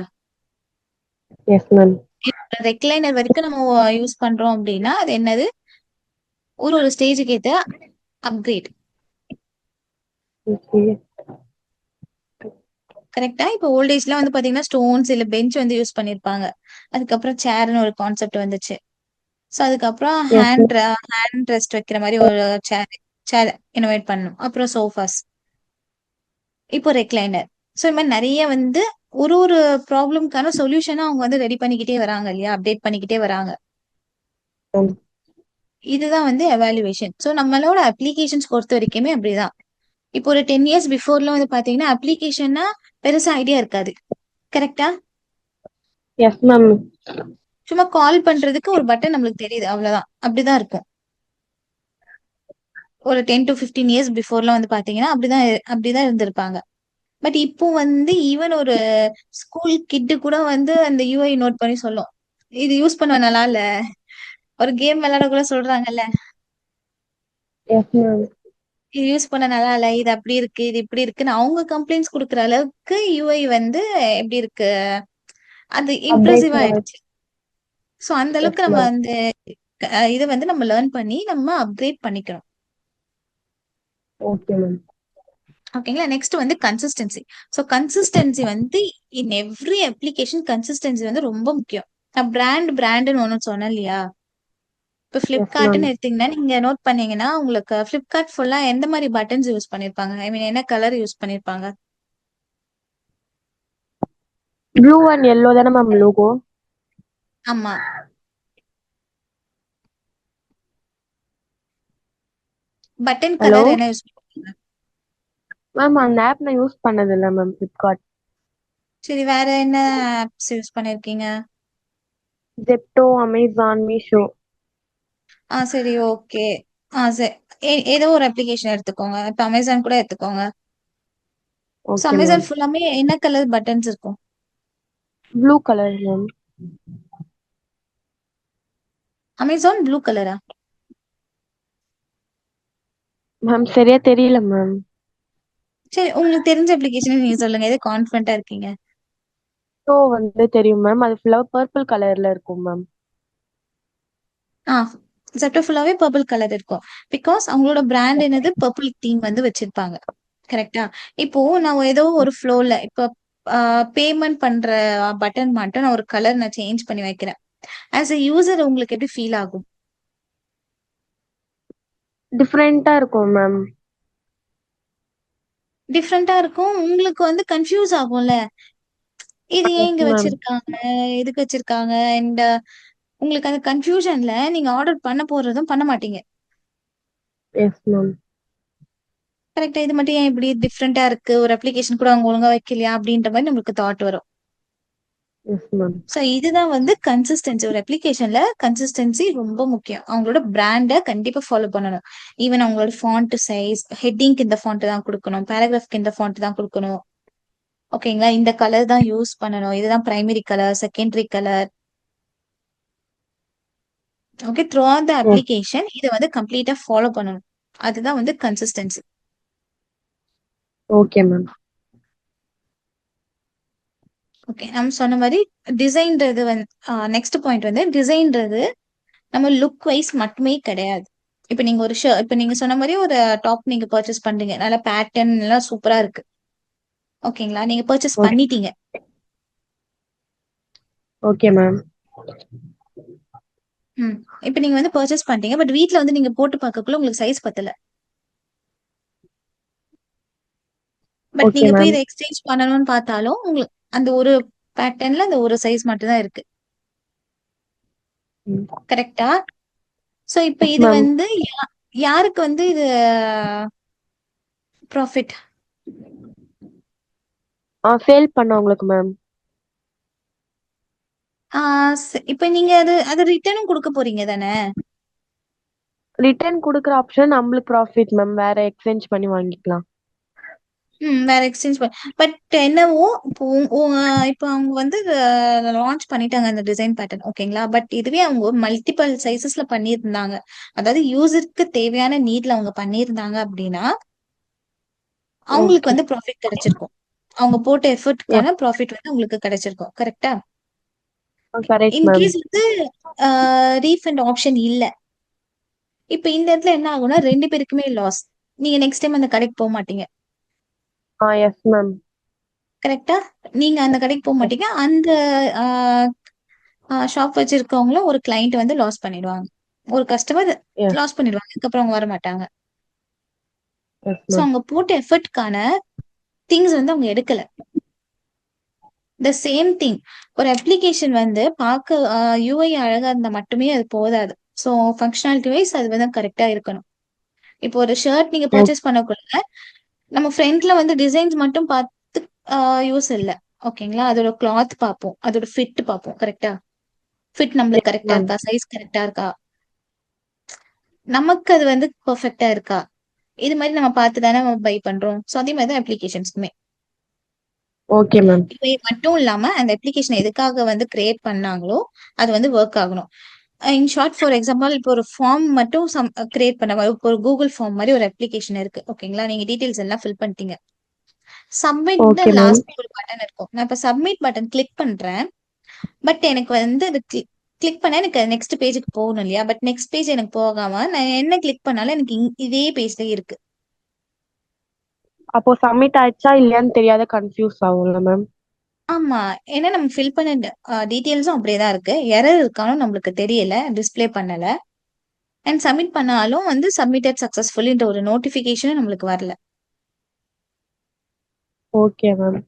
Yes ma'am. ரெக்லைனர் வரைக்கும் நம்ம யூஸ் பண்றோம் அப்படின்னா, அது என்னது? ஒரு ஸ்டேஜுக்கு ஏத்த அப்கிரேட். ஓகே. கரெக்ட்டா? இப்போ ஓல்ட் ஏஜ்ல வந்து பாத்தீங்கன்னா, ஸ்டோன்ஸ் இல்ல பெஞ்ச் வந்து யூஸ் பண்ணியிருப்பாங்க. அதுக்கப்புறம் சேர்ன்னு ஒரு கான்செப்ட் வந்துச்சு. சோ அதுக்கப்புறம் எஸ் மேம். ஹேண்ட் ரெஸ்ட் வைக்கிற மாரி ஒரு சேர் சேர் இன்னோவேட் பண்ணோம். அப்புறம் சோஃபாஸ். இப்போ ரெக்லைனர். சோ இது மாரி நெறைய வந்து ஒரு ப்ராப்ளம்க்கான சொல்யூஷனா அவங்க வந்து ரெடி பண்ணிக்கிட்டே வராங்க இல்லையா? அப்டேட் பண்ணிக்கிட்டே வராங்க. இதுதான் வந்து எவாலுவேஷன். சோ நம்மளோட அப்ளிகேஷன்ஸ் பொறுத்த வரைக்குமே அப்படிதான். இப்போ ஒரு 10 இயர்ஸ் பிஃபோர்லாம் வந்து பாத்தீங்கன்னா, அப்ளிகேஷன்னா பெருசா ஐடியா இருக்காது. கரெக்ட்டா? Yes ma'am. சும்மா கால் பண்றதுக்கு ஒரு பட்டன் நம்மளுக்கு தெரியுது. அவ்வளவுதான். அப்படிதான் இருக்கும். ஒரு 10 டூ 15 இயர்ஸ் பிஃபோர்லாம் வந்து பாத்தீங்கன்னா, அப்படிதான் இருந்திருப்பாங்க. பட் இப்போ வந்து ஈவன் ஒரு ஸ்கூல் கிட் கூட வந்து அந்த யூஐ நோட் பண்ணி சொல்லும். இது யூஸ் பண்ண நல்லா இல்ல. ஒரு கேம் விளையாட கூட சொல்றாங்கல்ல. Yes ma'am. இது யூஸ் பண்ண நல்லா இல்ல. இது அப்படி இருக்கு. இது இப்படி இருக்குன்னு அவங்க கம்ப்ளைண்ட்ஸ் குடுக்குற அளவுக்கு யூஐ வந்து எப்படி இருக்கு? அது இம்ப்ரெசிவா அப்டேட்டட். ஆயிடுச்சு. சோ அந்த அளவுக்கு எஸ் நம்ம மேம். அந்த இத வந்து நம்ம லேர்ன் பண்ணி நம்ம அப்கிரேட் பண்ணிக்கிறோம். Okay ma'am. ஓகேங்களா? நெக்ஸ்ட் வந்து கன்சிஸ்டன்சி. சோ கன்சிஸ்டன்சி வந்து இன் எவ்ரி அப்ளிகேஷன் கன்சிஸ்டன்சி வந்து ரொம்ப முக்கியம். நான் பிராண்ட்ன்னு ஒண்ணு சொன்னேன் இல்லையா? இப்ப எஸ் மேம். Flipkartன்னு எடுத்தீங்கன்னா, நீங்க நோட் பண்ணீங்கன்னா, உங்களுக்கு Flipkart ஃபுல்லா எந்த மாரி பட்டன்ஸ் யூஸ் பண்ணியிருப்பாங்க? ஐ மீன் என்ன கலர் யூஸ் பண்ணியிருப்பாங்க? ப்ளூ அண்ட் எல்லோ தானே மேம் லோகோ? ஆமா. பட்டன் ஹலோ கலர் என்ன யூஸ் பண்ணுவீங்க? மேம், அந்த ஆப் நான் யூஸ் பண்ணது இல்ல மேம், ஃபிளிப்கார்ட். சரி வேற என்ன ஆப்ஸ் யூஸ் பண்ணியிருக்கீங்க? ஜெப்டோ, அமேசான், மீஷோ. சரி ஓகே. சரி. ஏதோ ஒரு அப்ளிகேஷன் எடுத்துக்கோங்க. இப்ப Amazon கூட எடுத்துக்கோங்க. So okay Amazon ma'am. ஃபுல்லாமே என்ன கலர் பட்டன்ஸ் இருக்கும்? Blue colour ma'am. Amazon blue கலரா? மேம் சரியா தெரியல மேம். சரி உங்களுக்கு தெரிஞ்ச அப்ளிகேஷன் நீங்க சொல்லுங்க. எது கான்ஃபிடன்ட்டா இருக்கீங்க? ஸோ வந்து தெரியும் மேம், அது ஃபுல்லா பர்பிள் கலர்ல இருக்கும் மேம். ஆ Zepto ஃபுல்லாவே பர்பிள் கலர் இருக்கும். பிகாஸ் அவங்களோட பிராண்ட் என்னது பர்பிள் தீம் வந்து வச்சிருப்பாங்க. கரெக்ட்டா? இப்போ நான் ஏதோ ஒரு ஃப்ளோல இப்ப பேமெண்ட் பண்ற பட்டன் மட்டும் நான் ஒரு கலர் நான் சேஞ்ச் பண்ணி வைக்கிறேன். ஆஸ் எ யூசர் உங்களுக்கு எப்படி ஃபீல் ஆகும்? டிஃப்ரெண்டா இருக்கும் மேம். டிஃப்ரெண்டா இருக்கும். உங்களுக்கு வந்து கன்ஃப்யூஸ் ஆகும்ல. இது ஏன் எஸ் இங்க மேம். வச்சிருக்காங்க? எதுக்கு வச்சிருக்காங்க? அண்ட் உங்களுக்கு அந்த கன்ஃப்யூஷன்ல நீங்க ஆர்டர் பண்ண போறதும் பண்ண மாட்டீங்க. Yes ma'am. கரெக்ட்டா இது மட்டும் ஏன் இப்படி டிஃப்ரெண்டா இருக்கு? ஒரு அப்ளிகேஷன் கூட அவங்க ஒழுங்கா வைக்கலையா? அப்படின்ற மாரி நம்மளுக்கு தாட் வரும். S ma'am. சோ இதுதான் வந்து கன்சிஸ்டன்சி. ஒரு அப்ளிகேஷன்ல கன்சிஸ்டன்சி ரொம்ப முக்கியம். அவங்களோட பிராண்ட கண்டிப்பா ஃபாலோ பண்ணணும். ஈவன் அவங்களோட ஃபாண்ட் சைஸ், ஹெட்டிங்க்கு இந்த ஃபாண்ட் தான் குடுக்கணும். பேராகிராஃப்க்கு இந்த ஃபாண்ட் தான் குடுக்கணும். ஓகேங்களா? இந்த கலர் தான் யூஸ் பண்ணணும். இதுதான் primary colour, secondary colour. Okay. Through all the yes. Application இத வந்து கம்ப்ளீட்டா ஃபாலோ பண்ணணும். அதுதான் வந்து கன்சிஸ்டன்சி. Okay ma'am. ஓகே. நம்ம சொன்ன மாரி டிசைன்றது நெக்ஸ்ட் பாயிண்ட் வந்து டிசைன்றது நம்ம லுக் வைஸ் மட்டுமே கிடையாது. இப்ப நீங்க ஒரு இப்ப நீங்க சொன்ன மாரி ஒரு டாப் நீங்க பர்ச்சேஸ் பண்றீங்க. நல்ல பேட்டர்ன் எல்லாம் சூப்பரா இருக்கு. ஓகேங்களா? நீங்க பர்ச்சேஸ் ஓகே. பண்ணிட்டீங்க. Okay ma'am. ம். இப்ப நீங்க வந்து பர்ச்சேஸ் பண்ணிட்டீங்க. பட் வீட்ல வந்து நீங்க போட்டு பார்க்கக்குள்ள உங்களுக்கு சைஸ் பத்தல. பட் ஓகே நீங்க போய் மேம். இத எக்ஸ்சேஞ்ச் பண்ணணும்னு பார்த்தாலும், உங்களுக்கு அந்த ஒரு பேட்டர்ன்ல அந்த ஒரு சைஸ் மட்டும் தான் இருக்கு. ம். கரெக்ட்டா? சோ இப்ப எஸ் இது மேம். வந்து யாருக்கு வந்து இது ப்ராஃபிட்? சேல் பண்ணவங்களுக்கு மேம். ஆ இப்ப நீங்க அது அது ரிட்டர்னும் குடுக்க போறீங்க தானே? ரிட்டர்ன் குடுக்குற ஆப்ஷன் நம்மளுக்கு ப்ராஃபிட் மேம். வேற எக்ஸ்சேஞ்ச் பண்ணி வாங்கிக்கலாம். வேற எக்ஸ்சேஞ்ச் பட் என்னவோ இப்போ இப்போ அவங்க வந்து லான்ச் பண்ணிட்டாங்க அந்த டிசைன் பேட்டர்ன் ஓகேங்களா? பட் இதுவே அவங்க மல்டிபிள் சைஸஸ்ல பண்ணியிருந்தாங்க. அதாவது யூசருக்கு தேவையான நீட்ல அவங்க பண்ணியிருந்தாங்க அப்படின்னா, அவங்களுக்கு ஓகே. வந்து ப்ராஃபிட் கிடைச்சிருக்கும். அவங்க போட்ட எஸ். எஃபர்ட்க்கான ப்ராஃபிட் வந்து உங்களுக்கு கிடைச்சிருக்கும். கரெக்ட்டா? Correct ma'am. இன்கேஸ் வந்து ரீஃபண்ட் ஆப்ஷன் இல்ல. இப்ப இந்த இடத்துல என்ன ஆகும்னா 2 பேருக்குமே லாஸ். நீங்க நெக்ஸ்ட் டைம் அந்த கடைக்கு மாட்டீங்க. Yes ma'am. கரெக்ட்டா? நீங்க அந்த கடைக்கு எஸ். மாட்டீங்க. அந்த ஆ ஷாப் வச்சிருக்கவங்களும் ஒரு கிளையண்ட் வந்து லாஸ் பண்ணிடுவாங்க. ஒரு கஸ்டமர் எஸ். லாஸ் பண்ணிடுவாங்க. அதுக்கப்புறம் அவங்க வரமாட்டாங்க. S so ma'am. அவங்க போட்ட எஃபர்ட்க்கான திங்ஸ் வந்து அவங்க எடுக்கல. த சேம் திங் ஒரு அப்ளிகேஷன் வந்து பார்க்க யுஐ அழகா இருந்தா மட்டுமே அது போதாது. சோ ஃபங்ஷனாலிட்டி வைஸ் அது வந்து கரெக்ட்டா இருக்கணும். இப்போ ஒரு ஷர்ட் நீங்க பர்ச்சேஸ் பண்ணக்குள்ள நம்ம ஃப்ரண்ட்ல வந்து டிசைன்ஸ் மட்டும் பார்த்து ஆ யூஸ் இல்ல. ஓகேங்களா? அதோட கிளாத் பார்ப்போம். அதோட ஃபிட் பார்ப்போம். கரெக்ட்டா? ஃபிட் நம்மளுக்கு எஸ் கரெக்ட்டா மேம். இருக்கா? சைஸ் கரெக்ட்டா இருக்கா? நமக்கு அது வந்து பெர்ஃபெக்ட்டா இருக்கா? இது மாரி நம்ம பார்த்து தானே நம்ம பை பண்றோம். சோ அதே மாரி தான் அப்ளிகேஷன்ஸ்க்குமே. Okay ma'am. இவை மட்டும் இல்லாம அந்த அப்ளிகேஷன் எதுக்காக வந்து கிரியேட் பண்ணாங்களோ, அது வந்து வொர்க் ஆகணும். இன் ஷார்ட் ஃபார் எக்ஸாம்பிள் இப்போ ஒரு ஃபார்ம் மட்டும் கிரியேட் பண்ண இப்போ ஒரு கூகுள் ஃபார்ம் மாரி ஒரு அப்ளிகேஷன் இருக்கு. ஓகேங்களா? நீங்க டீடைல்ஸ் எல்லாம் ஃபில் பண்ணிட்டீங்க. சப்மிட்ன்னு ஓகே மேம். லாஸ்ட்ல ஒரு பட்டன் இருக்கும். நான் இப்ப சப்மிட் பட்டன் கிளிக் பண்றேன். பட் எனக்கு வந்து அது கிளிக் பண்ணா எனக்கு நெக்ஸ்ட் பேஜ்க்கு போகணும் இல்லையா? பட் நெக்ஸ்ட் பேஜ் எனக்கு போகாம நான் என்ன கிளிக் பண்ணாலும் எனக்கு இதே பேஜ்ல இருக்கு. அப்போ சப்மிட் ஆயிடுச்சா இல்லையான்னு தெரியாத கன்ஃபியூஸ் ஆகும்ல மேம். ஆமா. ஏன்னா நம்ம ஃபில் பண்ண டீட்டெயில்ஸும் அப்படியே தான் இருக்கு. எரர் இருக்கான்னு நம்மளுக்கு தெரியல. டிஸ்ப்ளே பண்ணல. அண்ட் சப்மிட் பண்ணாலும் வந்து சப்மிட்டட் சக்சஸ்ஃபுல்லின்ற ஒரு நோட்டிஃபிகேஷனும் நம்மளுக்கு வரல. Okay ma'am.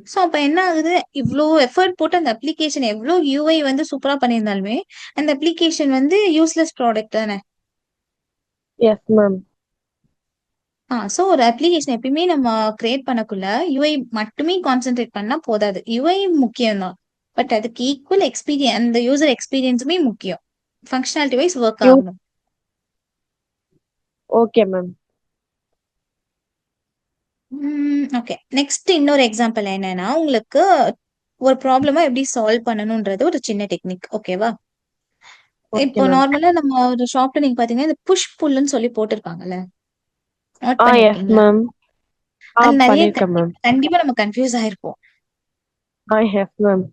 சோ அப்ப என்ன ஆகுது? இவ்ளோ எஃபோர்ட் போட்டு அந்த அப்ளிகேஷன் எவ்ளோ யூஐ வந்து சூப்பரா பண்ணியிருந்தாலுமே, அந்த அப்ளிகேஷன் வந்து யூஸ்லெஸ் ப்ராடக்ட் தானே! S ma'am. சோ ஒரு அப்ளிகேஷன் எப்பயுமே நம்ம கிரியேட் பண்ணக்குள்ள யூஐ மட்டுமே கான்சன்ட்ரேட் பண்ணா போதாது. யூஐ முக்கியம் தான். பட் அதுக்கு ஈக்குவல் அந்த யூசர் எக்ஸ்பீரியன்ஸுமே முக்கியம். Functionality wise work you. ஆகணும். Okay ma'am. ஓகே. நெக்ஸ்ட் இன்னொரு எக்ஸாம்பிள் என்னன்னா, உங்களுக்கு ஒரு ப்ராப்ளம எப்படி சால்வ் பண்ணணும்ன்றது ஒரு சின்ன டெக்னிக். ஓகேவா? ஓகே இப்போ மேம். நார்மலா நம்ம ஒரு ஷாப்ல நீங்க பார்த்தீங்கன்னா, இந்த புஷ் புல்லுன்னு சொல்லி போட்டிருப்பாங்கல்ல. நோட் எஸ் பண்ணியிருக்கீங்களா? மேம். அதுல நெறைய பண்ணிருக்கேன் மேம். கண்டிப்பா நம்ம கன்ஃப்யூஸ் ஆயிருப்போம். Yes ma'am.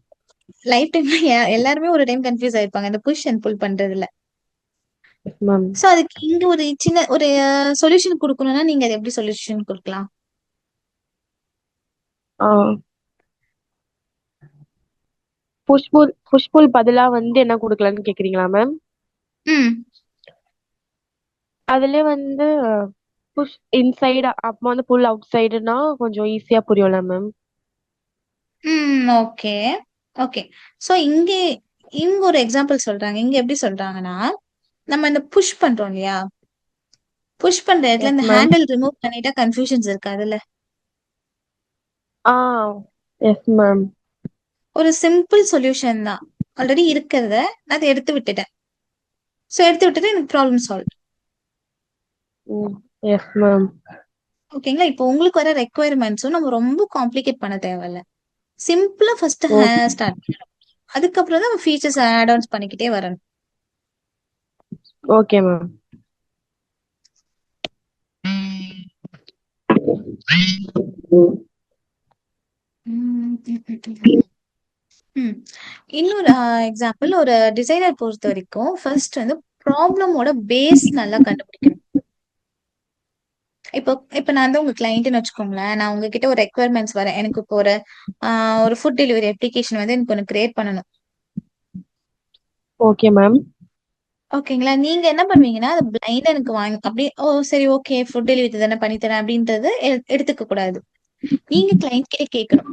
லைஃப் டைம்ல எல்லாருமே ஒரு டைம் கன்ஃப்யூஸ் ஆயிருப்பாங்க. இந்த புஷ் அண்ட் புல் பண்றதுல. S ma'am. சோ அதுக்கு இங்க ஒரு சின்ன ஒரு சொல்யூஷன் குடுக்கணும்னா, நீங்க அத எப்படி சொல்யூஷன் குடுக்கலாம்? ஆ புஷ்புல் பதிலா வந்து என்ன குடுக்கலான்னு கேக்குறீங்களா மேம்? ம். அதுல வந்து புஷ் இன்சைடு அப்போ வந்து புல் அவுட் சைடுனா கொஞ்சம் ஈஸியா புரியும்ல மேம். ஓகே. ஓகே. சோ இங்க ஒரு எக்ஸாம்பிள் சொல்றாங்க. இங்க எப்படி சொல்றாங்கன்னா, நம்ம இந்த புஷ் பண்றோம் இல்லையா? புஷ் பண்ற இடத்துல எஸ் இந்த மேம். ஹேண்டில் ரிமூவ் பண்ணிட்டா கன்ஃப்யூஷன்ஸ் இருக்காதுல்ல? ஆ எஸ் மேம். ஒரு சிம்பிள் சொல்யூஷன் தான். ஆல்ரெடி இருக்கிறத நான் அத எடுத்து விட்டுட்டேன். சோ எடுத்து விட்டுட்டு எனக்கு ப்ராப்ளம் சால்வ். Yes ma'am. ஓகேங்களா? இப்போ உங்களுக்கு வர ரெக்யர்மெண்ட்ஸும் நம்ம ரொம்ப காம்ப்ளிகேட் பண்ண தேவையில்ல. சிம்பிளா ஃபர்ஸ்ட் ஓகே. ஸ்டார்ட் பண்ணணும். அதுக்கப்புறம் தான் ஃபீச்சர்ஸ் ஆட் ஆன்ஸ் பண்ணிக்கிட்டே வரணும். Okay ma'am. ம், ம், ம், ம். ம். இன்னொரு எக்ஸாம்பிள் ஒரு டிசைனர் பொறுத்த வரைக்கும் ஃபர்ஸ்ட் வந்து ப்ராப்ளமோட பேஸ் நல்லா கண்டுபிடிக்கணும். இப்போ இப்ப நான் வந்து உங்க கிளையண்ட்னு வச்சுக்கோங்களேன். நான் உங்ககிட்ட ஒரு ரெக்யர்மெண்ட்ஸ் வரேன். எனக்கு இப்போ ஒரு ஃபுட் டெலிவரி அப்ளிகேஷன் வந்து எனக்கு ஒண்ணு கிரியேட் பண்ணணும். Okay ma'am. ஓகேங்களா? நீங்க என்ன பண்ணுவீங்கன்னா, அத பிளைண்டா எனக்கு அப்படியே ஓ! சரி ஓகே ஃபுட் டெலிவரி தானே பண்ணி தரேன் அப்படின்றது எடுத்துக்க கூடாது. நீங்க கிளையண்ட் கிட்ட கேட்கணும்.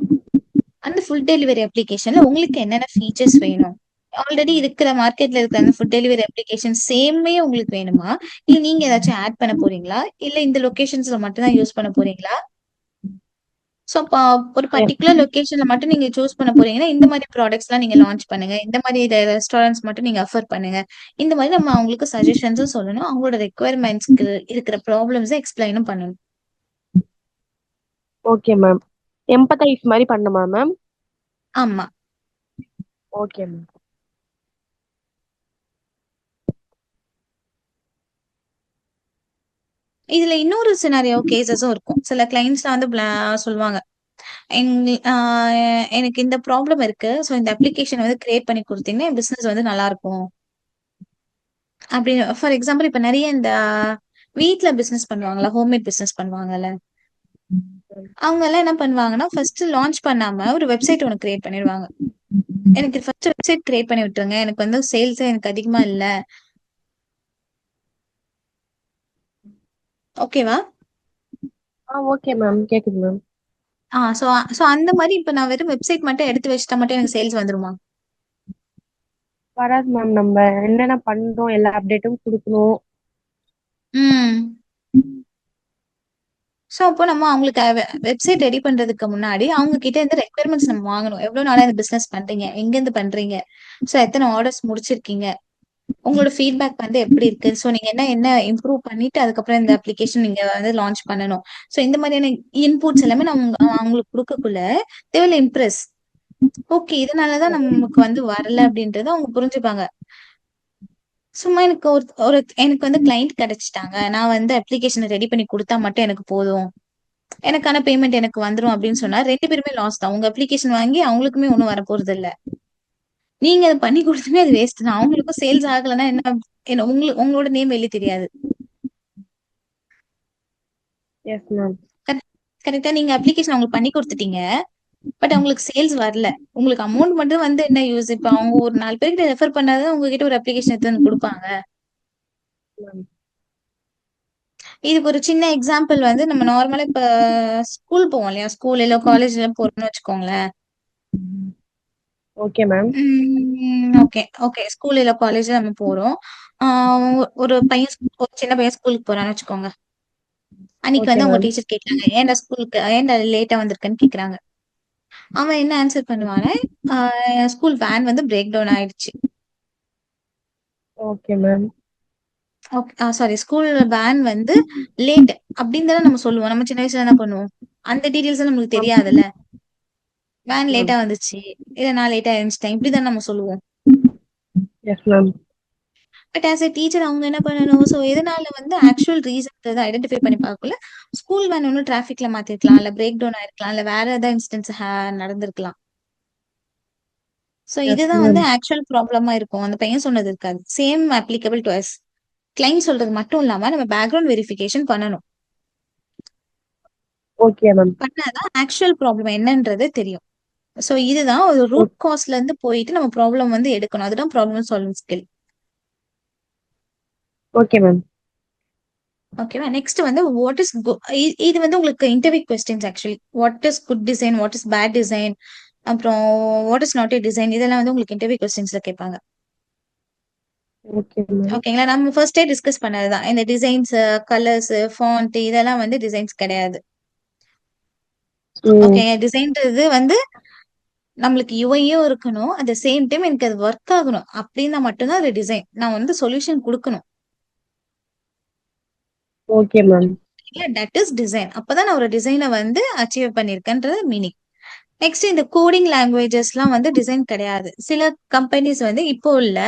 அந்த ஃபுட் டெலிவரி அப்ளிகேஷன்ல உங்களுக்கு என்னென்ன ஃபீச்சர்ஸ் வேணும்? ஆல்ரெடி இருக்கிற மார்க்கெட்ல இருக்கிற அந்த ஃபுட் டெலிவரி அப்ளிகேஷன் சேமே உங்களுக்கு வேணுமா? இல்ல நீங்க ஏதாச்சும் ஆட் பண்ண போறீங்களா? இல்ல இந்த லொகேஷன்ஸ்ல மட்டும் தான் யூஸ் பண்ண போறீங்களா? சோ, அப்ப ஒரு எஸ். பர்ட்டிகுலர் லொகேஷன்ல மட்டும் நீங்க சூஸ் பண்ண போறீங்கன்னா, இந்த மாரி ப்ராடக்ட்ஸ்லாம் நீங்க லான்ச் பண்ணுங்க. இந்த மாரி ரெஸ்டாரண்ட்ஸ் மட்டும் நீங்க அஃபர் பண்ணுங்க. இந்த மாரி நம்ம அவங்களுக்கு சஜஷன்ஸும் சொல்லணும். அவங்களோட ரெக்யர்மெண்ட்ஸ்க்கு இருக்கிற ப்ராப்ளம்ஸ எக்ஸ்பிளைனும் பண்ணணும். Okay ma'am. எம்பத்தைஸ் மாதிரி பண்ணுமா மேம்? ஆமா. Okay ma'am. இதுல இன்னொரு சினாரியோ கேஸஸும் இருக்கும். சில கிளைண்ட்ஸ்லாம் வந்து சொல்லுவாங்க. எங் ஆ எனக்கு இந்த ப்ராப்ளம் இருக்கு. சோ இந்த அப்ளிகேஷன் வந்து கிரியேட் பண்ணி குடுத்தீங்கன்னா, என் பிசினஸ் வந்து நல்லாருக்கும். அப்படின்னு ஃபார் எக்ஸாம்பிள் இப்ப நெறைய இந்த வீட்ல பிசினஸ் பண்ணுவாங்கல்ல, ஹோம்மேட் பிசினஸ் பண்ணுவாங்கல்ல. அவங்கலாம் என்ன பண்ணுவாங்கன்னா, ஃபர்ஸ்ட் லான்ச் பண்ணாம ஒரு வெப்சைட் ஒண்ணு கிரியேட் பண்ணிருவாங்க. எனக்கு ஃபர்ஸ்ட் வெப்சைட் கிரியேட் பண்ணி விட்டுருங்க. எனக்கு வந்து சேல்ஸே எனக்கு அதிகமா இல்ல. ஓகேவா? Okay ma'am. கேக்குது மேம். சோ சோ அந்த மாரி இப்ப நான் வெறும் வெப்சைட் மட்டும் எடுத்து வச்சுட்டா மட்டும் எனக்கு சேல்ஸ் வந்துருமா? வராது மேம். நம்ம என்னென்ன பண்றோம் எல்லா அப்டேட்டும் குடுக்கணும். ம். சோ, அப்போ நம்ம அவங்களுக்கு வெப்சைட் ரெடி பண்றதுக்கு முன்னாடி, அவங்க கிட்ட இருந்து ரெக்யர்மெண்ட்ஸ் நம்ம வாங்கணும். எவ்வளவு நாளா இந்த பிசினஸ் பண்றீங்க? எங்கேருந்து பண்றீங்க? சோ, எத்தன ஆர்டர்ஸ் முடிச்சிருக்கீங்க? உங்களோட ஃபீட்பேக் வந்து எப்படி இருக்கு? சோ, நீங்க என்ன என்ன இம்ப்ரூவ் பண்ணிட்டு அதுக்கப்புறம் இந்த அப்ளிகேஷன் நீங்க வந்து லான்ச் பண்ணணும். சோ, இந்த மாதிரியான இன்புட்ஸ் எல்லாமே நம்ம அவங்களுக்கு குடுக்கக்குள்ள தே வில் இம்ப்ரெஸ். ஓகே. இதனால தான் நமக்கு வந்து வரல அப்படின்றத அவங்க புரிஞ்சுப்பாங்க. சும்மா எனக்கு ஒரு ஒரு எனக்கு வந்து கிளையண்ட் கிடைச்சுட்டாங்க. நான் வந்து அப்ளிகேஷன ரெடி பண்ணி குடுத்தா மட்டும் எனக்கு போதும். எனக்கான பேமெண்ட் எனக்கு வந்துரும் அப்படின்னு சொன்னா 2 பேருமே லாஸ் தான். உங்க அப்ளிகேஷன் வாங்கி அவங்களுக்குமே ஒண்ணும் வரப்போறதில்ல. நீங்க அத பண்ணி குடுத்துமே அது வேஸ்ட் தான். அவங்களுக்கும் சேல்ஸ் ஆகலன்னா என்ன என்ன உங்களோட நேம் வெளிய தெரியாது. Yes ma'am. கரெக்ட் கரெக்ட்டா நீங்க அப்ளிகேஷன் அவங்களுக்கு பண்ணி குடுத்துட்டீங்க. பட் அவங்களுக்கு சேல்ஸ் வரல. உங்களுக்கு அமௌண்ட் மட்டும் வந்து என்ன யூஸ்? இப்ப அவங்க ஒரு 4 பேர்கிட்ட ரெஃபர் பண்ணா தான் உங்ககிட்ட ஒரு அப்ளிகேஷன் எடுத்து வந்து குடுப்பாங்க. இதுக்கு ஒரு சின்ன எக்ஸாம்பிள் வந்து நம்ம நார்மலா இப்ப ஸ்கூல் போவோம் இல்லையா? ஸ்கூல் இல்ல காலேஜ்ல போறோம்னு வச்சுக்கோங்களேன். Okay ma'am. Okay, okay. School இல்ல காலேஜ்ல நம்ம போறோம். ஆ ஒரு ஒரு சின்ன பையன் ஸ்கூலுக்கு போறான்னு வச்சுக்கோங்க. அன்னைக்கு ஓகே வந்து அவங்க மேம். டீச்சர் கேட்டாங்க. ஏன்டா லேட்டா வந்திருக்கன்னு கேக்குறாங்க. அவன் என்ன ஆன்சர் பண்ணுவான்னா, ஆ ஸ்கூல் வேன் வந்து பிரேக் டவுன் ஆயிடுச்சு. Okay ma'am. Okay. Sorry school van வந்து லேட் அப்படின்னு தானே நம்ம சொல்லுவோம். நம்ம சின்ன வயசுல என்ன பண்ணுவோம்? அந்த டீட்டெயில்ஸ் நம்மளுக்கு தெரியாதுல்ல. Van ma'am. லேட்டா வந்துச்சு. இல்ல நான் லேட்டா எழுந்துச்சுட்டேன். இப்படிதானே நம்ம சொல்லுவோம். Yes ma'am. But as a teacher அவங்க என்ன பண்ணணும்? சோ எதனால வந்து ஆக்சுவல் ரீசன்ன்றத ஐடென்டிஃபை பண்ணி பார்க்கக்குள்ள, ஸ்கூல் வேன் ஒண்ணும் டிராஃபிக்ல மாத்திருக்கலாம். இல்ல பிரேக் டவுன் ஆயிருக்கலாம். இல்ல வேற ஏதாவது இன்சிடென்ட்ஸ் நடந்திருக்கலாம். சோ எஸ் இதுதான் வந்து மேம். ஆக்சுவல் ப்ராப்ளமா இருக்கும். அந்த பையன் சொன்னது இருக்காது. Same applicable to us. Client சொல்றது மட்டும் இல்லாம நம்ம பேக்ரவுண்ட் வெரிஃபிகேஷன் பண்ணணும். Okay ma'am. பண்ணாதான் ஆக்சுவல் ப்ராப்ளம் என்னன்றது தெரியும். சோ இதுதான் ஒரு ரூட் காஸ்ல இருந்து போயிட்டு நம்ம ப்ராப்ளம் வந்து எடுக்கணும். அதுதான் problem solving skill. Okay ma'am. ஓகேவா? நெக்ஸ்ட் வந்து வாட் இஸ் இது வந்து உங்களுக்கு interview questions actually. What is good design? What is bad design? அப்புறம் what is not a design? இதெல்லாம் வந்து உங்களுக்கு இன்டர்வியூ கொஸ்டின்ஸ்ல கேட்பாங்க. Okay ma'am. ஓகேங்களா? நம்ம ஃபர்ஸ்டே டிஸ்கஸ் பண்ணதுதான். இந்த டிசைன்ஸ், கலர்ஸ், ஃபாண்ட் இதெல்லாம் வந்து டிசைன்ஸ் கிடையாது. ம். ஓகே, டிசைன்றது வந்து நம்மளுக்கு யுஐயும் இருக்கணும். அட் த சேம் டைம் எனக்கு அது ஒர்க் ஆகணும். அப்படின்னா மட்டும்தான் அது டிசைன். நான் வந்து சொல்யூஷன் குடுக்கணும். Okay ma'am. That is design. அப்பதான் நான் ஒரு டிசைனை வந்து அச்சீவ் பண்ணிருக்கேன்றது மீனிங். நெக்ஸ்ட் இந்த கோடிங் லாங்குவேஜஸ்லாம் வந்து டிசைன் கிடையாது. சில கம்பெனிஸ் வந்து இப்போ இல்ல,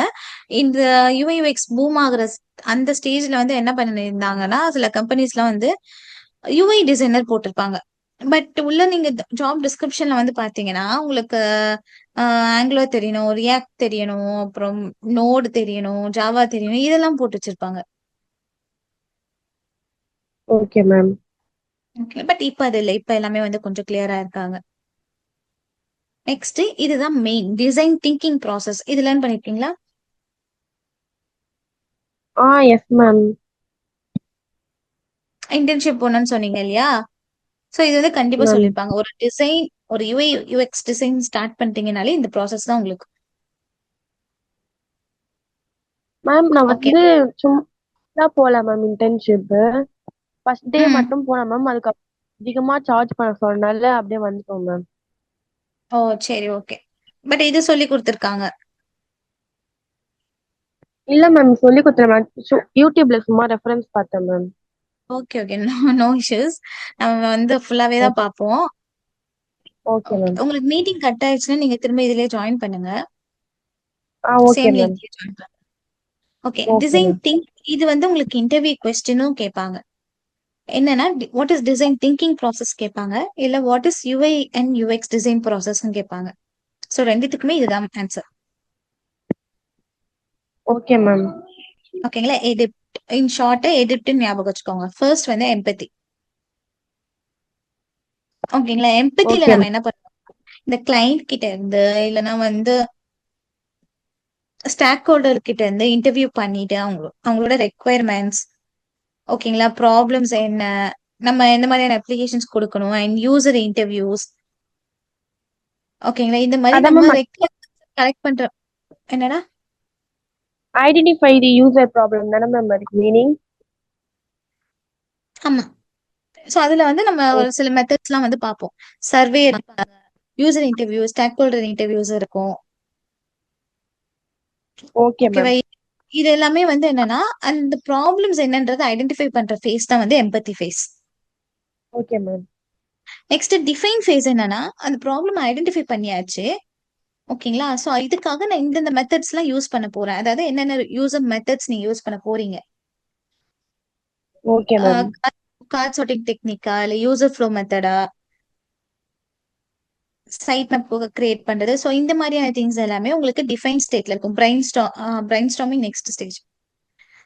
இந்த யுஐஎக்ஸ் பூம் ஆகுற அந்த ஸ்டேஜ்ல வந்து என்ன பண்ணிருந்தாங்கன்னா, சில கம்பெனிஸ்லாம் வந்து யுஐ டிசைனர் போட்டிருப்பாங்க. பட் உள்ள நீங்க ஜாப் டிஸ்கிரிப்ஷன்ல வந்து பாத்தீங்கன்னா, உங்களுக்கு ஆங்குலர் தெரியணும், ரியாக்ட் தெரியணும், அப்புறம் நோடு தெரியணும், ஜாவா தெரியணும், இதெல்லாம் போட்டு வச்சிருப்பாங்க. Okay ma'am. ஓகே, பட் இப்ப அது இல்ல. இப்ப எல்லாமே வந்து கொஞ்சம் கிளியரா இருக்காங்க. நெக்ஸ்ட் இதுதான் மெயின் டிசைன் திங்கிங் ப்ராசஸ். இது லேர்ன் பண்ணிருக்கீங்களா? Yes ma'am. இன்டர்ன்ஷிப் போனோம்னு சொன்னீங்க இல்லையா? சோ இது வந்து கண்டிப்பா மேம். சொல்லிருப்பாங்க. ஒரு டிசைன், ஒரு யுஐ யுஎக்ஸ் டிசைன் ஸ்டார்ட் பண்ணிட்டீங்கனாலே இந்த ப்ராசஸ் தான் உங்களுக்கு. மேம் நான் ஓகே. வந்து சும்மா போல மேம் இன்டர்ன்ஷிப். ஃபர்ஸ்ட் டே ம். மட்டும் போனேன் மேம். அதுக்கப்புறம் அதிகமா சார்ஜ் பண்ண சொன்னனால அப்படியே வந்துட்டோம் மேம். ஓ, சரி, ஓகே. பட் இது சொல்லி குடுத்துருக்காங்க. இல்ல மேம் சொல்லி கொடுத்தேன் மேம். யூடியூப்ல சும்மா ரெஃபரன்ஸ் பார்த்தேன் ma'am. Okay, okay. No no issues. நம்ம வந்து ஃபுல்லாவே தான் பார்ப்போம். Okay okay. மேம். உங்களுக்கு மீட்டிங் கட் ஆயிடுச்சுன்னா நீங்க திரும்ப இதுலயே ஜாயின் பண்ணுங்க. Okay same ma'am. லிங்க்லயே ஜாயின் பண்ணுங்க. Okay. Okay design ma'am. Think இது வந்து உங்களுக்கு இன்டர்வியூ கொஸ்டினும் கேட்பாங்க. என்னன்னா what is design thinking process கேட்பாங்க. இல்ல what is UI and UX design process கேட்பாங்க. சோ ரெண்டுத்துக்குமே இதுதான் ஆன்சர். Okay ma'am. ஓகேங்களா? எடிப்ட் இன் ஷார்ட்டா எடிப்ட்னு ஞாபகம் வச்சுக்கோங்க. ஃபர்ஸ்ட் வந்து எம்பத்தி. ஓகேங்களா? எம்பத்தில ஓகே நம்ம மேம். என்ன பண்ணுவோம்? இந்த கிளைண்ட் கிட்ட இருந்து இல்லனா வந்து ஸ்டாக் ஹோல்டர் கிட்ட இருந்து இன்டர்வியூ பண்ணிட்டு அவங்களோட ரெக்குயர்மெண்ட்ஸ், ஓகேங்களா, ப்ராப்ளம்ஸ் என்ன, நம்ம எந்த மாதிரியான அப்ளிகேஷன்ஸ் கொடுக்கணும் அண்ட் யூசர் இன்டர்வியூஸ், ஓகேங்களா, இந்த மாதிரி அதான் நம்ம மேம் ரெக்யர்மெண்ட்ஸ் கலெக்ட் பண்ற என்னடா. ஐடென்டிஃபை தி யூசர் ப்ராப்ளம் தானே மேம் அதுக்கு மீனிங்? ஆமா. சோ அதுல வந்து நம்ம ஒரு சில மெத்தட்ஸ்லாம் வந்து பார்ப்போம். Survey, user interview, stakeholder interviews இருக்கும். ஓகே ஓகேவா? மேம். இது எல்லாமே வந்து என்னன்னா, அந்த ப்ராப்ளம்ஸ் என்னன்றத ஐடென்டிஃபை பண்ற ஃபேஸ் தான் வந்து empathy phase. Okay ma'am. Next define phase என்னன்னா, அந்த ப்ராப்ளம் ஐடென்டிஃபை பண்ணியாச்சு. ஓகேங்களா? சோ இதுக்காக நான் இந்தந்த மெத்தட்ஸ்லாம் யூஸ் பண்ண போறேன். அதாவது என்னென்ன யூசர் மெத்தட்ஸ் நீங்க யூஸ் பண்ண போறீங்க. Okay ma'am. கார்ட் சார்ட்டிங் டெக்னிக்கா, இல்ல யூசர் ஃப்ளோ மெத்தடா, சைட் மேப் கிரியேட் பண்றது. சோ இந்த மாதிரியான திங்ஸ் எல்லாமே உங்களுக்கு டிஃபைன் ஸ்டேட்ல இருக்கும். Brainstorming next stage.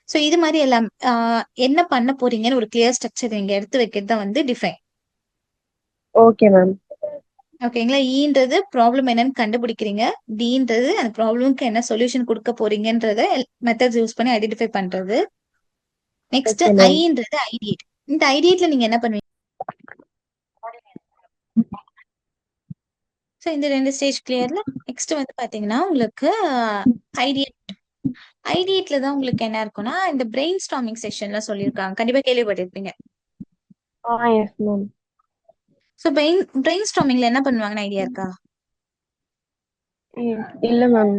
So இது மாதிரி எல்லாம் என்ன பண்ண போறீங்கன்னு ஒரு கிளியர் ஸ்ட்ரக்சர் நீங்க எடுத்து வைக்கிறது தான் வந்து டிஃபைன். Okay ma'am. ஓகேங்களா? ஈன்றது ப்ராப்ளம் என்னன்னு கண்டுபிடிக்கிறீங்க. டீன்றது அந்த ப்ராப்ளம்க்கு என்ன சொல்யூஷன் கொடுக்க போறீங்கன்றத மெத்தட்ஸ் யூஸ் பண்ணி ஐடென்டிஃபை பண்றது. Next okay ma'am. ஐன்றது ஐடியேட். இந்த ஐடியேட்ல நீங்க என்ன பண்ணுவீங்க? சோ இந்த 2 ஸ்டேஜ் கிளியர்ல. நெக்ஸ்ட் வந்து பாத்தீங்கன்னா உங்களுக்கு ஐடியேட். ஐடியேட்ல தான் உங்களுக்கு என்ன இருக்கும்னா, இந்த பிரெயின் ஸ்டார்மிங் செஷன்ல சொல்லியிருக்காங்க. கண்டிப்பா கேள்விப்பட்டிருப்பீங்க. S ma'am. சோ பிரெயின் ஸ்டார்மிங்ல என்ன பண்ணுவாங்கன்னு ஐடியா இருக்கா? இல்ல மேம்.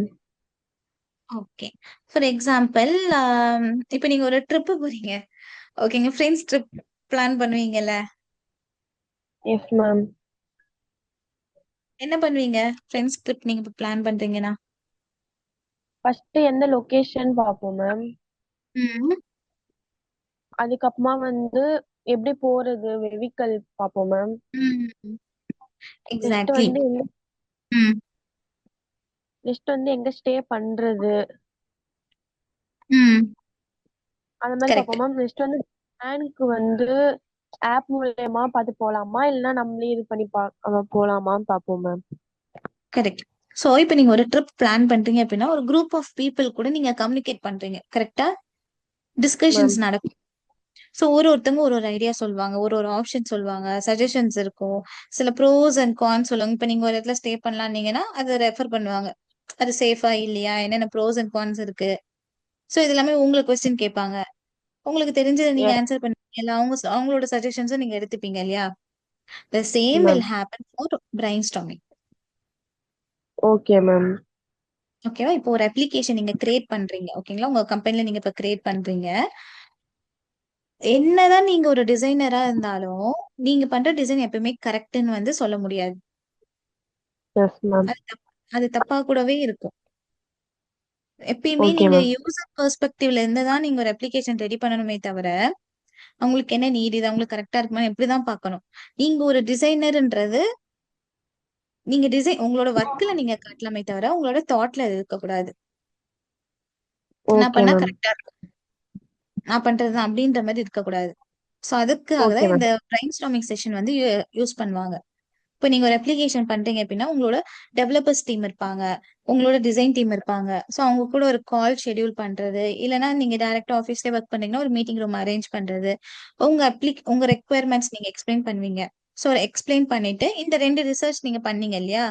ஓகே. ஃபார் எக்ஸாம்பிள், இப்ப நீங்க ஒரு ட்ரிப் போறீங்க. ஓகேங்க. ஃப்ரெண்ட்ஸ் ட்ரிப் பிளான் பண்ணுவீங்கல்ல. Yes ma'am. என்ன பண்ணுவீங்க? ஃப்ரெண்ட்ஸ் ட்ரிப் நீங்க இப்ப பிளான் பண்றீங்கன்னா? ஃபர்ஸ்ட் எந்த லொகேஷன் பார்ப்போம் மேம். ம். அதுக்கப்புறமா வந்து எப்படி போறது வெஹிக்கல் பார்ப்போம் மேம். ம். Next exactly. வந்து எங்க ம். நெக்ஸ்ட் வந்து எங்க ஸ்டே பண்றது ம். அந்த மாதிரி கரெக்ட். பார்ப்போம் மேம். நெக்ஸ்ட் வந்து பிளானுக்கு வந்து ஆப் மூலயமா பார்த்து போலாமா இல்லைன்னா நம்மளே இது பண்ணி போலாமான்னு பார்ப்போம் மேம். கரெக்ட். சோ இப்ப நீங்க ஒரு ட்ரிப் பிளான் பண்றீங்க அப்படின்னா, ஒரு குரூப் ஆஃப் பீப்பிள் கூட நீங்க கம்யூனிகேட் பண்றீங்க. கரெக்ட்டா? மேம். டிஸ்கஷன்ஸ் நடக்கும். ஸோ ஒருத்தவங்க ஒரு ஐடியா சொல்லுவாங்க, ஒரு ஆப்ஷன் சொல்லுவாங்க, சஜஷன்ஸ் இருக்கும். சில ப்ரோஸ் அண்ட் கான்ஸ் சொல்லுவாங்க. இப்ப நீங்க ஒரு இடத்துல ஸ்டே பண்ணலாம்னீங்கன்னா, அத ரெஃபர் பண்ணுவாங்க. அது சேஃபா இல்லையா? என்னென்ன ப்ரோஸ் அண்ட் கான்ஸ் இருக்கு? ஸோ இது எல்லாமே உங்களுக்கு கொஸ்டின் கேட்பாங்க. உங்களுக்கு தெரிஞ்சத நீங்க எஸ் ஆன்சர் பண்ணுவீங்க. இல்ல அவங்களோட சஜஷன்ஸும் நீங்க எடுத்துப்பீங்க இல்லையா? The same will ma'am. happen for brainstorming. Okay ma'am. ஓகேவா? இப்போ ஒரு அப்ளிகேஷன் நீங்க கிரியேட் பண்றீங்க. ஓகேங்களா? உங்க கம்பெனில நீங்க இப்ப கிரியேட் பண்றீங்க. என்னதான் நீங்க ஒரு டிசைனரா இருந்தாலும், நீங்க பண்ற டிசைன் எப்பவுமே கரெக்ட்ன்னு வந்து சொல்ல முடியாது. Yes ma'am. அது அது தப்பா கூடவே இருக்கும். எப்பயுமே ஓகே நீங்க மேம். யூசர் பெர்ஸ்பெக்டிவ்ல இருந்து தான் நீங்க ஒரு அப்ளிகேஷன் ரெடி பண்ணணுமே தவிர, அவங்களுக்கு என்ன நீட் இது அவங்களுக்கு கரெக்ட்டா இருக்குமான்னு இப்படிதான் பார்க்கணும். நீங்க ஒரு டிசைனர்ன்றது நீங்க உங்களோட ஒர்க்ல நீங்க காட்டலாமே தவிர, உங்களோட தாட்ல அது இருக்கக்கூடாது. நான் ஓகே பண்ணா மேம். கரெக்ட்டா இருக்கும். நான் பண்றதுதான் அப்படின்ற மாரி இருக்கக்கூடாது. சோ அதுக்காக ஓகே தான் மேம். இந்த பிரைன் ஸ்டார்மிங் செஷன் வந்து யூஸ் பண்ணுவாங்க. இப்ப நீங்க ஒரு அப்ளிகேஷன் பண்றீங்க அப்படின்னா, உங்களோட டெவலப்பர்ஸ் டீம் இருப்பாங்க. உங்களோட டிசைன் டீம் இருப்பாங்க. சோ அவங்க கூட ஒரு கால் ஷெட்யூல் பண்றது, இல்லன்னா நீங்க டைரக்ட்டா ஆஃபீஸ்லயே ஒர்க் பண்றீங்கன்னா, ஒரு மீட்டிங் ரூம் அரேஞ்ச் பண்றது. உங்க ரெக்வயர்மெண்ட்ஸ் நீங்க எக்ஸ்பிளைன் பண்ணுவீங்க. சோ எக்ஸ்பிளைன் பண்ணிட்டு, இந்த 2 ரிசர்ச் நீங்க பண்ணீங்க இல்லையா?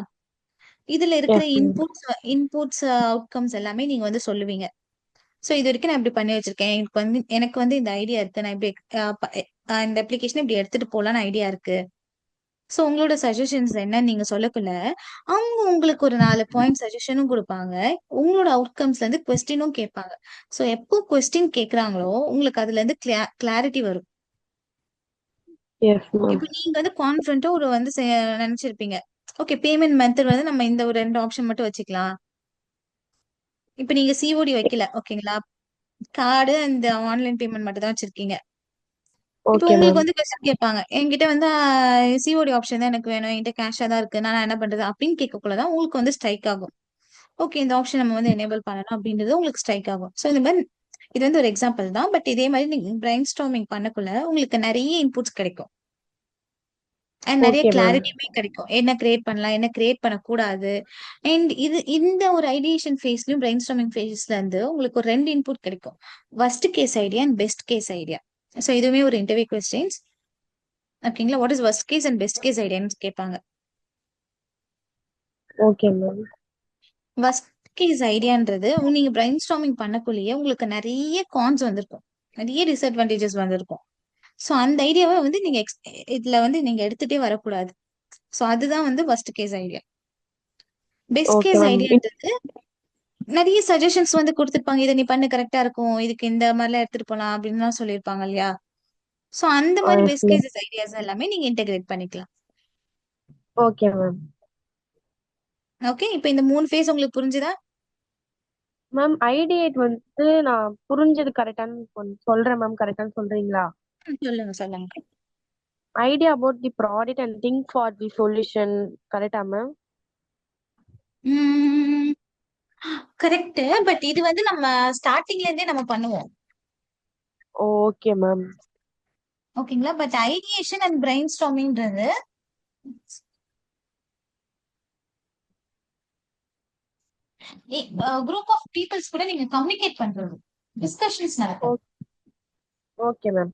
இதுல இருக்கிற எஸ் மேம். இன்புட்ஸ் அவுட்கம்ஸ் எல்லாமே நீங்க வந்து சொல்லுவீங்க. சோ இதுவரைக்கும் நான் இப்படி பண்ணி வச்சிருக்கேன். எனக்கு வந்து இந்த ஐடியா இருக்கு. நான் இப்படி அ ப இந்த அப்ளிகேஷன இப்படி எடுத்துட்டு போலான்னு ஐடியா இருக்கு. சோ உங்களோட சஜஷன்ஸ் என்னன்னு நீங்க சொல்லக்குள்ள, அவங்க உங்களுக்கு ஒரு 4 பாயிண்ட் சஜஷனும் குடுப்பாங்க. உங்களோட அவுட்கம்ஸ்ல இருந்து கொஸ்டினும் கேட்பாங்க. சோ எப்போ கொஸ்டின் கேட்கறாங்களோ, உங்களுக்கு அதுல இருந்து கிளாரிட்டி வரும். Yes ma'am. இப்ப நீங்க வந்து கான்ஃபிடன்ட்டா ஒரு வந்து நெனச்சிருப்பீங்க. ஓகே பேமெண்ட் மெத்தட் வந்து நம்ம இந்த ஒரு 2 ஆப்ஷன் மட்டும் வச்சுக்கலாம். இப்ப நீங்க சிஓடி வைக்கல. ஓகேங்களா? கார்டு அந்த ஆன்லைன் பேமெண்ட் மட்டும் தான் வச்சிருக்கீங்க. இப்ப ஓகே உங்களுக்கு மேம். வந்து கொஸ்டின் கேட்பாங்க. என்கிட்ட வந்து சிஓடி ஆப்ஷன் தான் எனக்கு வேணும். என்கிட்ட கேஷா தான் இருக்கு. நான் என்ன பண்றது? அப்படின்னு கேட்கக்குள்ள தான் உங்களுக்கு வந்து ஸ்ட்ரைக் ஆகும். ஓகே இந்த ஆப்ஷன் நம்ம வந்து எனேபிள் பண்ணணும் அப்படின்றது உங்களுக்கு ஸ்ட்ரைக் ஆகும். சோ இந்த மாரி இது வந்து ஒரு எக்ஸாம்பிள் தான். பட் இதே மாரி நீங்க பிரைன் ஸ்டார்மிங் பண்ணக்குள்ள உங்களுக்கு நெறைய இன்புட்ஸ் கிடைக்கும். அண்ட் நெறைய ஓகே மேம். கிளாரிட்டியுமே கிடைக்கும். என்ன கிரியேட் பண்ணலாம், என்ன கிரியேட் பண்ணக்கூடாது. அண்ட் இந்த ஒரு ஐடியேஷன் ஃபேஸ்லயும் பிரைன் ஸ்டார்மிங் ஃபேஸ்ல இருந்து உங்களுக்கு ஒரு 2 இன்புட் கிடைக்கும். Worst case idea and best case idea. So இதுவுமே ஒரு இன்டர்வியூ கொஸ்டின்ஸ். ஓகேங்களா? What is worst case and best case ஐடியான்னு கேட்பாங்க. Okay ma'am. வொர்ஸ்ட் கேஸ் ஐடியான்றது நீங்க பிரைன் ஸ்டார்மிங் பண்ணக்குள்ளேயே உங்களுக்கு நெறைய கான்ஸ் வந்திருக்கும். நெறைய டிஸ்அட்வான்டேஜஸ் வந்திருக்கும். சோ அந்த ஐடியாவ வந்து நீங்க இதுல வந்து நீங்க எடுத்துட்டே வரக்கூடாது. சோ அதுதான் வந்து worst case idea. Best okay case ma'am. ஐடியான்றது நெறைய சஜஷன்ஸ் வந்து குடுத்திருப்பாங்க. இத நீ பண்ணு கரெக்ட்டா இருக்கும். இதுக்கு இந்த மாரிலாம் எடுத்துட்டு போலாம் அப்டின்னுலாம் சொல்லியிருப்பாங்க இல்லையா? சோ அந்த மாரி yes best ma'am. Cases ideas எல்லாமே நீங்க இன்டகிரேட் பண்ணிக்கலாம். Okay ma'am. ஓகே. இப்ப இந்த 3 ஃபேஸ் உங்களுக்கு புரிஞ்சுதா? மேம் ஐடியேட் வந்து நான் புரிஞ்சது கரெக்டான்னு கொஞ்சம் சொல்றேன் மேம். கரெக்டான்னு சொல்றீங்களா? சொல்லுங்க, சொல்லுங்க. Idea about the product and think for the solution. கரெக்டா மேம்? ம். கரெக்ட்டு. பட் இது வந்து நம்ம ஸ்டார்ட்டிங்ல இருந்தே நம்ம பண்ணுவோம். Okay ma'am. ஓகேங்களா? பட் ஐடியேஷன் அண்ட் பிரைன் ஸ்டார்மிங்ன்றது குரூப் ஆஃப் பீப்பிள்ஸ் கூட நீங்க கம்யூனிகேட் பண்றது. டிஸ்கஷன்ஸ் நடக்கும். Okay ma'am.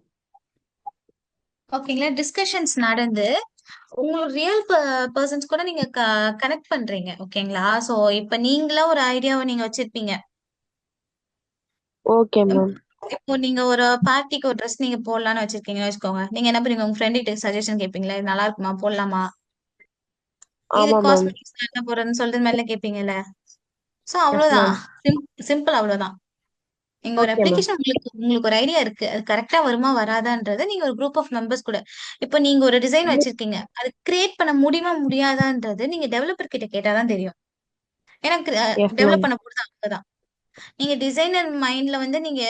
ஓகேங்களா? டிஸ்கஷன்ஸ் நடந்து உங்களோட ரியல் பெர்சன்ஸ் கூட நீங்க கனெக்ட் பண்றீங்க. ஓகேங்களா? சோ இப்ப நீங்களா ஒரு ஐடியாவ நீங்க வச்சிருப்பீங்க. ஓகே உம், மேம். இப்போ நீங்க ஒரு பார்ட்டிக்கு ஒரு ட்ரெஸ் நீங்க போடலாம்னு வச்சிருக்கீங்கன்னு வச்சுக்கோங்க. நீங்க என்ன பண்ணுவீங்க? உங்க ஃப்ரெண்ட் கிட்ட சஜஷன் கேட்பீங்களா? இது நல்லா இருக்குமா? போடலாமா? இது ஆமா மேம். காஸ்மெட்டிக்ஸ் என்ன போடுறதுன்னு சொல்லிட்டு மேல கேட்பீங்கல்ல. சோ எஸ் அவ்வளவுதான். மேம். சிம்பிள் அவ்வளவுதான். நீங்க ஒரு ஓகே மேம். அப்ளிகேஷன் உங்களுக்கு ஒரு ஐடியா இருக்கு. அது கரெக்ட்டா வருமா? வராதான்றத நீங்க ஒரு குரூப் ஆஃப் மெம்பர்ஸ் கூட இப்ப நீங்க ஒரு டிசைன் வச்சிருக்கீங்க. அது கிரியேட் பண்ண முடியுமா? முடியாதான்றது நீங்க டெவலப்பர் கிட்ட கேட்டா தான் தெரியும். ஏன்னா எஸ் டெவலப் மேம். பண்ண போறது அவங்க தான். நீங்க டிசைனர் மைண்ட்ல வந்து நீங்க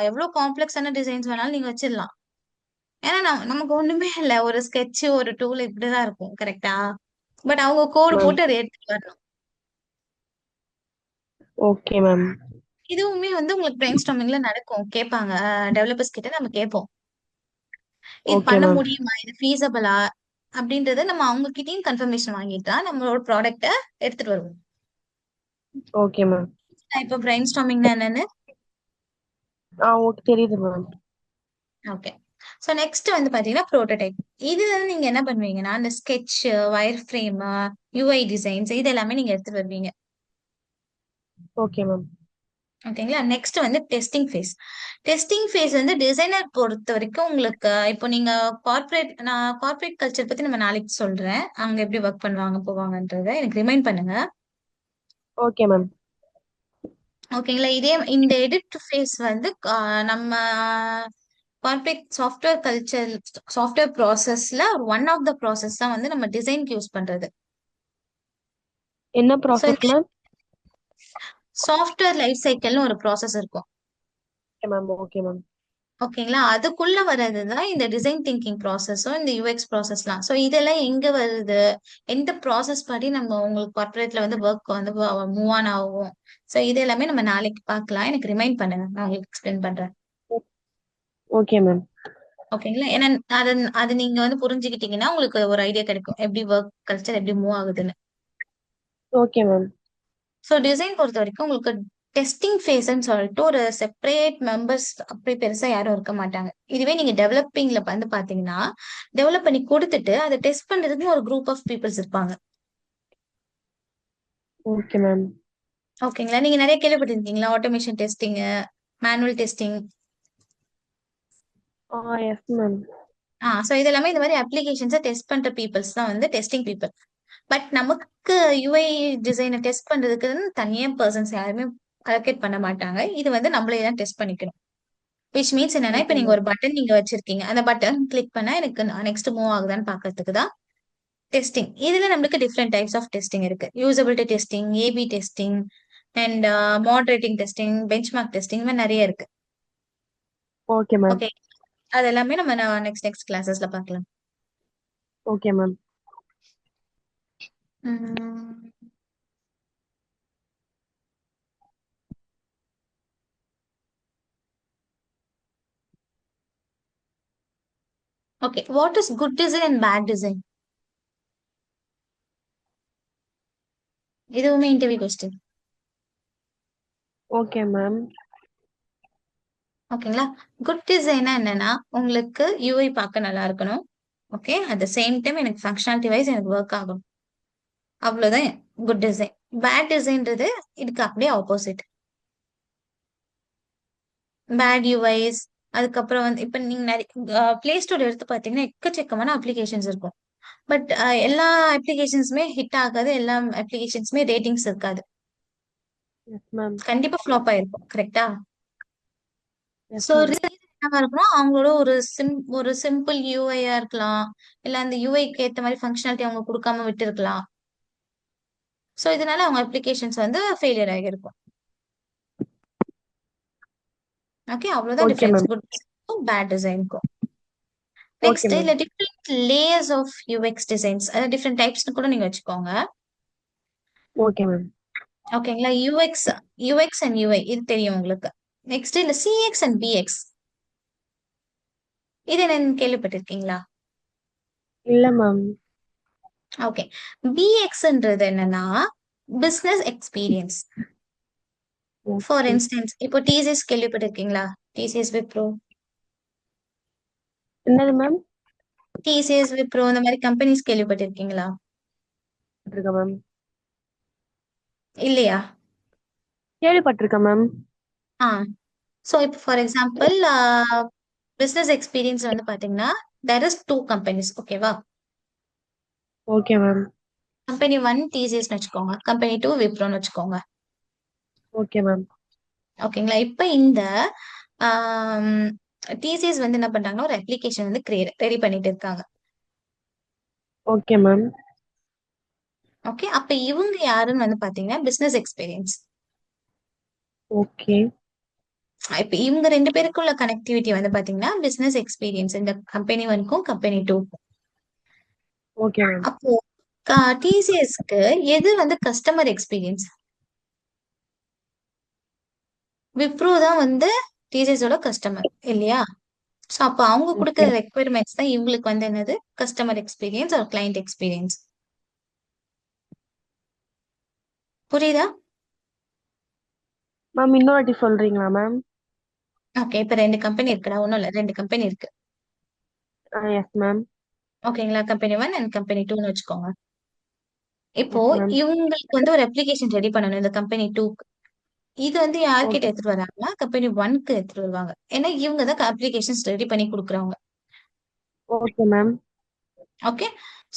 எவ்வளவு காம்ப்ளெக்ஸான டிசைன்ஸ் வேணாலும் நீங்க வச்சிடலாம். ஏன்னா நமக்கு ஒண்ணுமே இல்ல. ஒரு ஸ்கெட்ச், ஒரு டூல் இப்படிதான் இருக்கும். கரெக்ட்டா? பட் அவங்க கோடு மேம். போட்டு அத எடுத்துட்டு வரணும். Okay ma'am. இதுவுமே வந்து உங்களுக்கு பிரெயின் ஸ்டார்மிங்ல நடக்கும். கேட்பாங்க. டெவலப்பர்ஸ் கிட்ட நம்ம கேட்போம். இது ஓகே பண்ண மேம். முடியுமா? இது ஃபீஸபிளா? அப்படின்றத நம்ம அவங்க கிட்டயும் கன்ஃபர்மேஷன் வாங்கிட்டு தான் நம்மளோட ப்ராடக்ட்ட எடுத்துட்டு வருவோம். Okay ma'am. இப்ப பிரெயின் ஸ்டார்மிங்னா என்னன்னு? ஓகே தெரியுது மேம். ஓகே. ஸோ நெக்ஸ்ட் வந்து பாத்தீங்கன்னா ப்ரோட்டோடைப். இது வந்து நீங்க என்ன பண்ணுவீங்கன்னா அந்த sketch, wire frame, UI designs இது எல்லாமே நீங்க எடுத்துட்டு வருவீங்க. Okay ma'am. ஓகேங்களா. நெக்ஸ்ட் வந்து டெஸ்டிங் ஃபேஸ். டெஸ்டிங் ஃபேஸ் வந்து டிசைனர் பொறுத்த வரைக்கும் உங்களுக்கு இப்போ நீங்க நான் கார்ப்பரேட் கல்ச்சர் பத்தி நம்ம நாளைக்கு சொல்றேன். அங்க எப்படி ஒர்க் பண்ணுவாங்க போவாங்கன்றத எனக்கு ரிமைண்ட் பண்ணுங்க. Okay ma'am. ஓகேங்களா. இந்த எடிட் ஃபேஸ் வந்து நம்ம கார்ப்பரேட் சாஃப்ட்வேர் கல்ச்சர், சாஃப்ட்வேர் ப்ராசஸ்ல ஒன் ஆஃப் த ப்ராசஸ் தான் வந்து நம்ம டிசைன்க்கு யூஸ் பண்றது. என்ன ஸோ ப்ராசஸ் இந்த மேம்? சாஃப்ட்வேர் லைஃப் சைக்கிள்னு ஒரு ப்ராசஸ் இருக்கும். Okay ma'am. Okay ma'am. ஓகேங்களா. அதுக்குள்ள வர்றதுதான் இந்த டிசைன் திங்கிங் ப்ராசஸும் இந்த யூஎக்ஸ் ப்ராசஸ்லாம். ஸோ இதெல்லாம் எங்க வருது, எந்த ப்ராசஸ் படி நம்ம உங்களுக்கு கார்ப்பரேட்ல வந்து ஒர்க் வந்து மூவ் ஆன் ஆகும். ஸோ இது எல்லாமே நம்ம நாளைக்கு பார்க்கலாம். எனக்கு ரிமைண்ட் பண்ணுங்க, நான் உங்களுக்கு எக்ஸ்பிளைன் பண்றேன். Okay ma'am. ஓகேங்களா. ஏன்னா அது அது நீங்க வந்து புரிஞ்சுக்கிட்டீங்கன்னா உங்களுக்கு ஒரு ஐடியா கிடைக்கும் எப்படி ஒர்க் கல்ச்சர் எப்படி மூவ் ஆகுதுன்னு. Okay ma'am. ஸோ டிசைன் பொறுத்த வரைக்கும் உங்களுக்கு டெஸ்டிங் ஃபேஸ்ன்னு சொல்லிட்டு ஒரு செப்பரேட் மெம்பர்ஸ் அப்படி பெருசா யாரும் இருக்க மாட்டாங்க. இதுவே நீங்க டெவலப்பிங்ல வந்து பாத்தீங்கன்னா டெவலப் பண்ணி கொடுத்துட்டு அதை டெஸ்ட் பண்றதுக்கு ஒரு குரூப் ஆஃப் பீப்புள்ஸ் இருப்பாங்க. Okay ma'am. ஓகேங்களா. நீங்க நிறைய கேள்விப்பட்டிருக்கீங்களா, automation testing, manual testing. S ma'am. So இது எல்லாமே இந்த மாதிரி அப்ளிகேஷன்ஸை டெஸ்ட் பண்ற பீப்புள்ஸ் தான் வந்து டெஸ்டிங் பீப்புள். பட் நமக்கு யூஐ டிசைனை டெஸ்ட் பண்றதுக்குன்னு தனியா பர்சன்ஸ் யாருமே அலோகேட் பண்ண மாட்டாங்க. இது வந்து நம்மளே தான் டெஸ்ட் பண்ணிக்கணும். விச் மீன்ஸ் என்னன்னா, இப்ப ஓகே நீங்க மேம். ஒரு பட்டன் நீங்க வச்சிருக்கீங்க. அந்த பட்டன் கிளிக் பண்ணா எனக்கு நெக்ஸ்ட் மூவ் ஆகுதான்னு பாக்குறதுக்கு தான் டெஸ்டிங். இதுல நம்மளுக்கு டிஃப்ரெண்ட் டைப்ஸ் ஆஃப் டெஸ்டிங் இருக்கு. Usability testing, AB testing and moderating testing, benchmark testing, மாதிரி நிறைய இருக்கு. Okay ma'am. ஓகே. அது எல்லாமே நம்ம நெக்ஸ்ட் நெக்ஸ்ட் கிளாஸஸ்ல பார்க்கலாம். Okay ma'am. Okay. What is good design and bad design? இதுவுமே இன்டர்வியூ கொஸ்டின். Okay ma'am. ஓகேங்களா. குட் டிசைனா என்னன்னா உங்களுக்கு யூஐ பார்க்க நல்லா இருக்கணும். Okay. At the same time எனக்கு ஃபங்க்ஷனாலிட்டி வைஸ் எனக்கு ஒர்க் ஆகணும். அவ்வளவுதான் குட் டிசைன். பேட் டிசைன்றது இதுக்கு அப்படியே ஆப்போசிட். பேட் யூஐஸ், அதுக்கப்புறம் வந்து இப்ப நீங்க நிறைய பிளே ஸ்டோர் எடுத்து பாத்தீங்கன்னா எக்கச்சக்கமான அப்ளிகேஷன்ஸ் இருக்கும். பட் எல்லா அப்ளிகேஷன்ஸுமே ஹிட் ஆகாது, எல்லா அப்ளிகேஷன்ஸுமே ரேட்டிங்ஸ் இருக்காது. Yes ma'am. கண்டிப்பா ஃபிளாப் ஆயிருக்கும். கரெக்டா. Yes so ma'am. ரீசன் என்னவா இருக்கணும், அவங்களோட ஒரு சிம்பிள் யூஐயா இருக்கலாம், இல்ல அந்த யூஐக்கு ஏத்த மாதிரி ஃபங்க்ஷனாலிட்டி அவங்க கொடுக்காம விட்டு இருக்கலாம். ஸோ இதனால அவங்க அப்ளிகேஷன்ஸ் வந்து ஃபெயிலியர் ஆகியிருக்கும். ஓகே. அவ்வளவுதான் ஓகே டிஃபரன்ஸ் மேம். குட் டிசைனுக்கும் பேட் டிசைனுக்கும். Okay next ma'am. இல்ல different layers of UX designs, அதாவது டிஃப்ரெண்ட் டைப்ஸ்னு கூட நீங்க வச்சுக்கோங்க. Okay ma'am. ஓகேங்களா. யூஎக்ஸ் அண்ட் யூஐ இது தெரியும் உங்களுக்கு. நெக்ஸ்ட் இல்ல சிஎக்ஸ் அண்ட் பிஎக்ஸ், இது என்னன்னு கேள்விப்பட்டிருக்கீங்களா? இல்ல மேம். ஓகே. பிஎக்ஸ்ன்றது என்னன்னா business experience. For okay. Instance இப்போ டிசிஎஸ் கேள்விப்பட்டிருக்கீங்களா? டிசிஎஸ் விப்ரோ, என்னது மேம்? டிசிஎஸ் விப்ரோ இந்த மாதிரி கம்பெனிஸ் கேள்விப்பட்டிருக்கீங்களா? இருக்கேன் மேம். இல்லையா? கேள்விப்பட்டிருக்கேன் மேம். ஆ. ஸோ இப்போ ஃபார் எக்ஸாம்பிள் பிசினஸ் எக்ஸ்பீரியன்ஸ் வந்து பாத்தீங்கன்னா there is டூ கம்பெனிஸ். ஓகேவா. Okay ma'am. Company one TCS வச்சுக்கோங்க, கம்பெனி டூ விப்ரோன்னு வச்சுக்கோங்க. Okay ma'am. ஓகேங்களா. இப்ப இந்த டிசிஎஸ் வந்து என்ன பண்றாங்கன்னா ஒரு அப்ளிகேஷன் வந்து ரெடி பண்ணிட்டு இருக்காங்க. Okay ma'am. ஓகே. அப்ப இவங்க யாருன்னு வந்து பாத்தீங்கன்னா பிசினஸ் எக்ஸ்பீரியன்ஸ். ஓகே. இப்ப இவங்க ரெண்டு பேருக்குள்ள கனெக்டிவிட்டி வந்து பாத்தீங்கன்னா பிசினஸ் எக்ஸ்பீரியன்ஸ் இந்த கம்பெனி ஒன்க்கும் கம்பெனி டூக்கும். Okay ma'am. அப்போ டிசிஎஸ்க்கு எது வந்து கஸ்டமர் எக்ஸ்பீரியன்ஸ்? விப்ரோ தான் வந்து டிசிஎஸோட கஸ்டமர் இல்லையா. ஸோ அப்போ அவங்க கொடுக்குற ஓகே. ரெக்குயர்மெண்ட்ஸ் தான் இவங்களுக்கு வந்து என்னது கஸ்டமர் எக்ஸ்பீரியன்ஸ் ஒரு கிளைண்ட் எக்ஸ்பீரியன்ஸ். புரியுதா? மேம் இன்னொரு வாட்டி சொல்றீங்களா மேம்? ஓகே. இப்ப ரெண்டு கம்பெனி இருக்குடா, ஒன்றும் இல்லை, ரெண்டு கம்பெனி இருக்கு. Yes ma'am. ஓகேங்களா? கம்பெனி 1 அண்ட் கம்பெனி 2ன்னு வச்சுக்கோங்க. இப்போ எஸ் மேம். இவங்களுக்கு வந்து ஒரு அப்ளிகேஷன் ரெடி பண்ணணும் இந்த கம்பெனி 2க்கு. இது வந்து யார்கிட்ட ஓகே. எடுத்துட்டு வராங்கன்னா, கம்பெனி 1க்கு எடுத்துட்டு வருவாங்க. ஏன்னா இவங்க தான் அப்ளிகேஷன்ஸ் ரெடி பண்ணி குடுக்குறவங்க. Okay ma'am. ஓகே.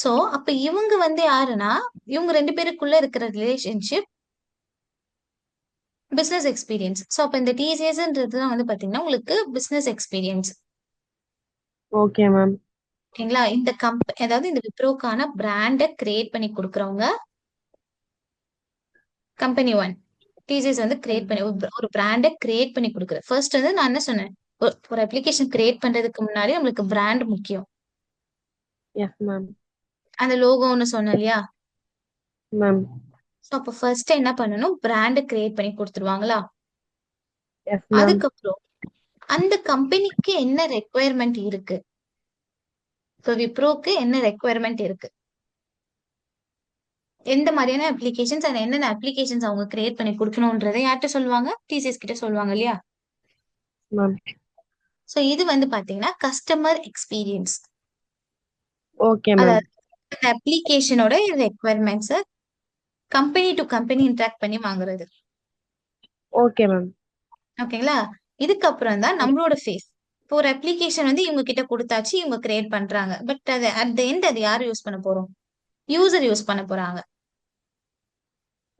சோ அப்ப இவங்க வந்து யாருன்னா, இவங்க 2 பேருக்குள்ள இருக்கிற ரிலேஷன்ஷிப் பிசினஸ் எக்ஸ்பீரியன்ஸ். சோ அப்ப இந்த டிசிஎஸ்ன்றதுலாம் வந்து பாத்தீங்கன்னா, உங்களுக்கு பிசினஸ் எக்ஸ்பீரியன்ஸ். Okay ma'am. ஓகேங்களா? இந்த அதாவது இந்த விப்ரோக்கான பிராண்ட கிரியேட் பண்ணி குடுக்குறவங்க கம்பெனி 1. டிசிஎஸ் வந்து கிரியேட் பண்ணி ஒரு பிராண்ட கிரியேட் பண்ணி குடுக்குற. ஃபர்ஸ்ட் வந்து நான் என்ன சொன்னேன்? ஒரு அப்ளிகேஷன் கிரியேட் பண்றதுக்கு முன்னாடி நம்மளுக்கு பிராண்ட் முக்கியம். Yes ma'am. அந்த லோகோன்னு சொன்னேன் இல்லையா? மேம். சோ அப்ப ஃபர்ஸ்ட் என்ன பண்ணணும்? பிராண்ட் கிரியேட் பண்ணி குடுத்துருவாங்களா? Yes ma'am. அதுக்கப்புறம் அந்த கம்பெனிக்கு என்ன ரெக்வயர்மெண்ட் இருக்கு? இப்போ விப்ரோக்கு என்ன ரெக்வயர்மெண்ட் இருக்கு? எந்த மாதிரியான அப்ளிகேஷன்ஸ் அண்ட் என்னென்ன அப்ளிகேஷன்ஸ் அவங்க கிரியேட் பண்ணி குடுக்கணும்ன்றதை யார்கிட்ட சொல்லுவாங்க? டிசிஎஸ் கிட்ட சொல்லுவாங்க இல்லையா? மேம். சோ இது வந்து பாத்தீங்கன்னா கஸ்டமர் எக்ஸ்பீரியன்ஸ். Okay ma'am. அதாவது அந்த அப்ளிகேஷனோட requirements company to company interact பண்ணி வாங்குறது. Okay ma'am. ஓகேங்களா? இதுக்கப்புறம் தான் நம்மளோட ஃபேஸ். இப்போ ஒரு அப்ளிகேஷன் வந்து இவங்க கிட்ட குடுத்தாச்சு, இவங்க கிரியேட் பண்றாங்க. பட் அது அட் த எண்ட் அது யாரு யூஸ் பண்ண போறோம்? யூசர் யூஸ் பண்ண போறாங்க.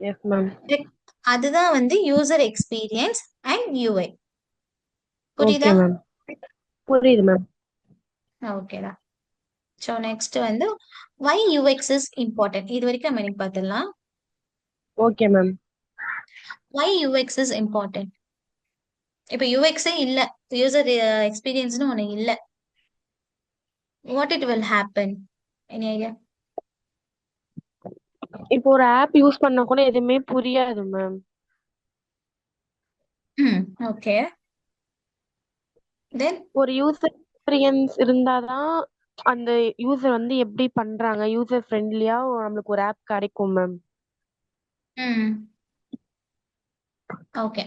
Yes ma'am. அதுதான் வந்து user experience and UI. Okay புரியுதா? மேம். புரியுது மேம். ஓகேடா. சோ நெக்ஸ்ட் வந்து why UX is important. இது வரைக்கும் நம்ம இன்னைக்கு பார்த்துடலாம். Okay ma'am. why UX is important. இப்ப யூஎக்ஸே இல்ல, யூசர் எக்ஸ்பீரியன்ஸ்னு ஒண்ணு இல்ல. What it will happen? Any idea? இப்போ ஒரு ஆப் யூஸ் பண்ணா கூட எதுவுமே புரியாது மேம். ஓகே. தென் ஒரு யூசர் எக்ஸ்பீரியன்ஸ் இருந்தாதான் அந்த யூசர் வந்து எப்படி பண்றாங்க, யூசர் ஃப்ரெண்ட்லியா நம்மளுக்கு ஒரு ஆப் கிடைக்கும் மேம். ஓகே.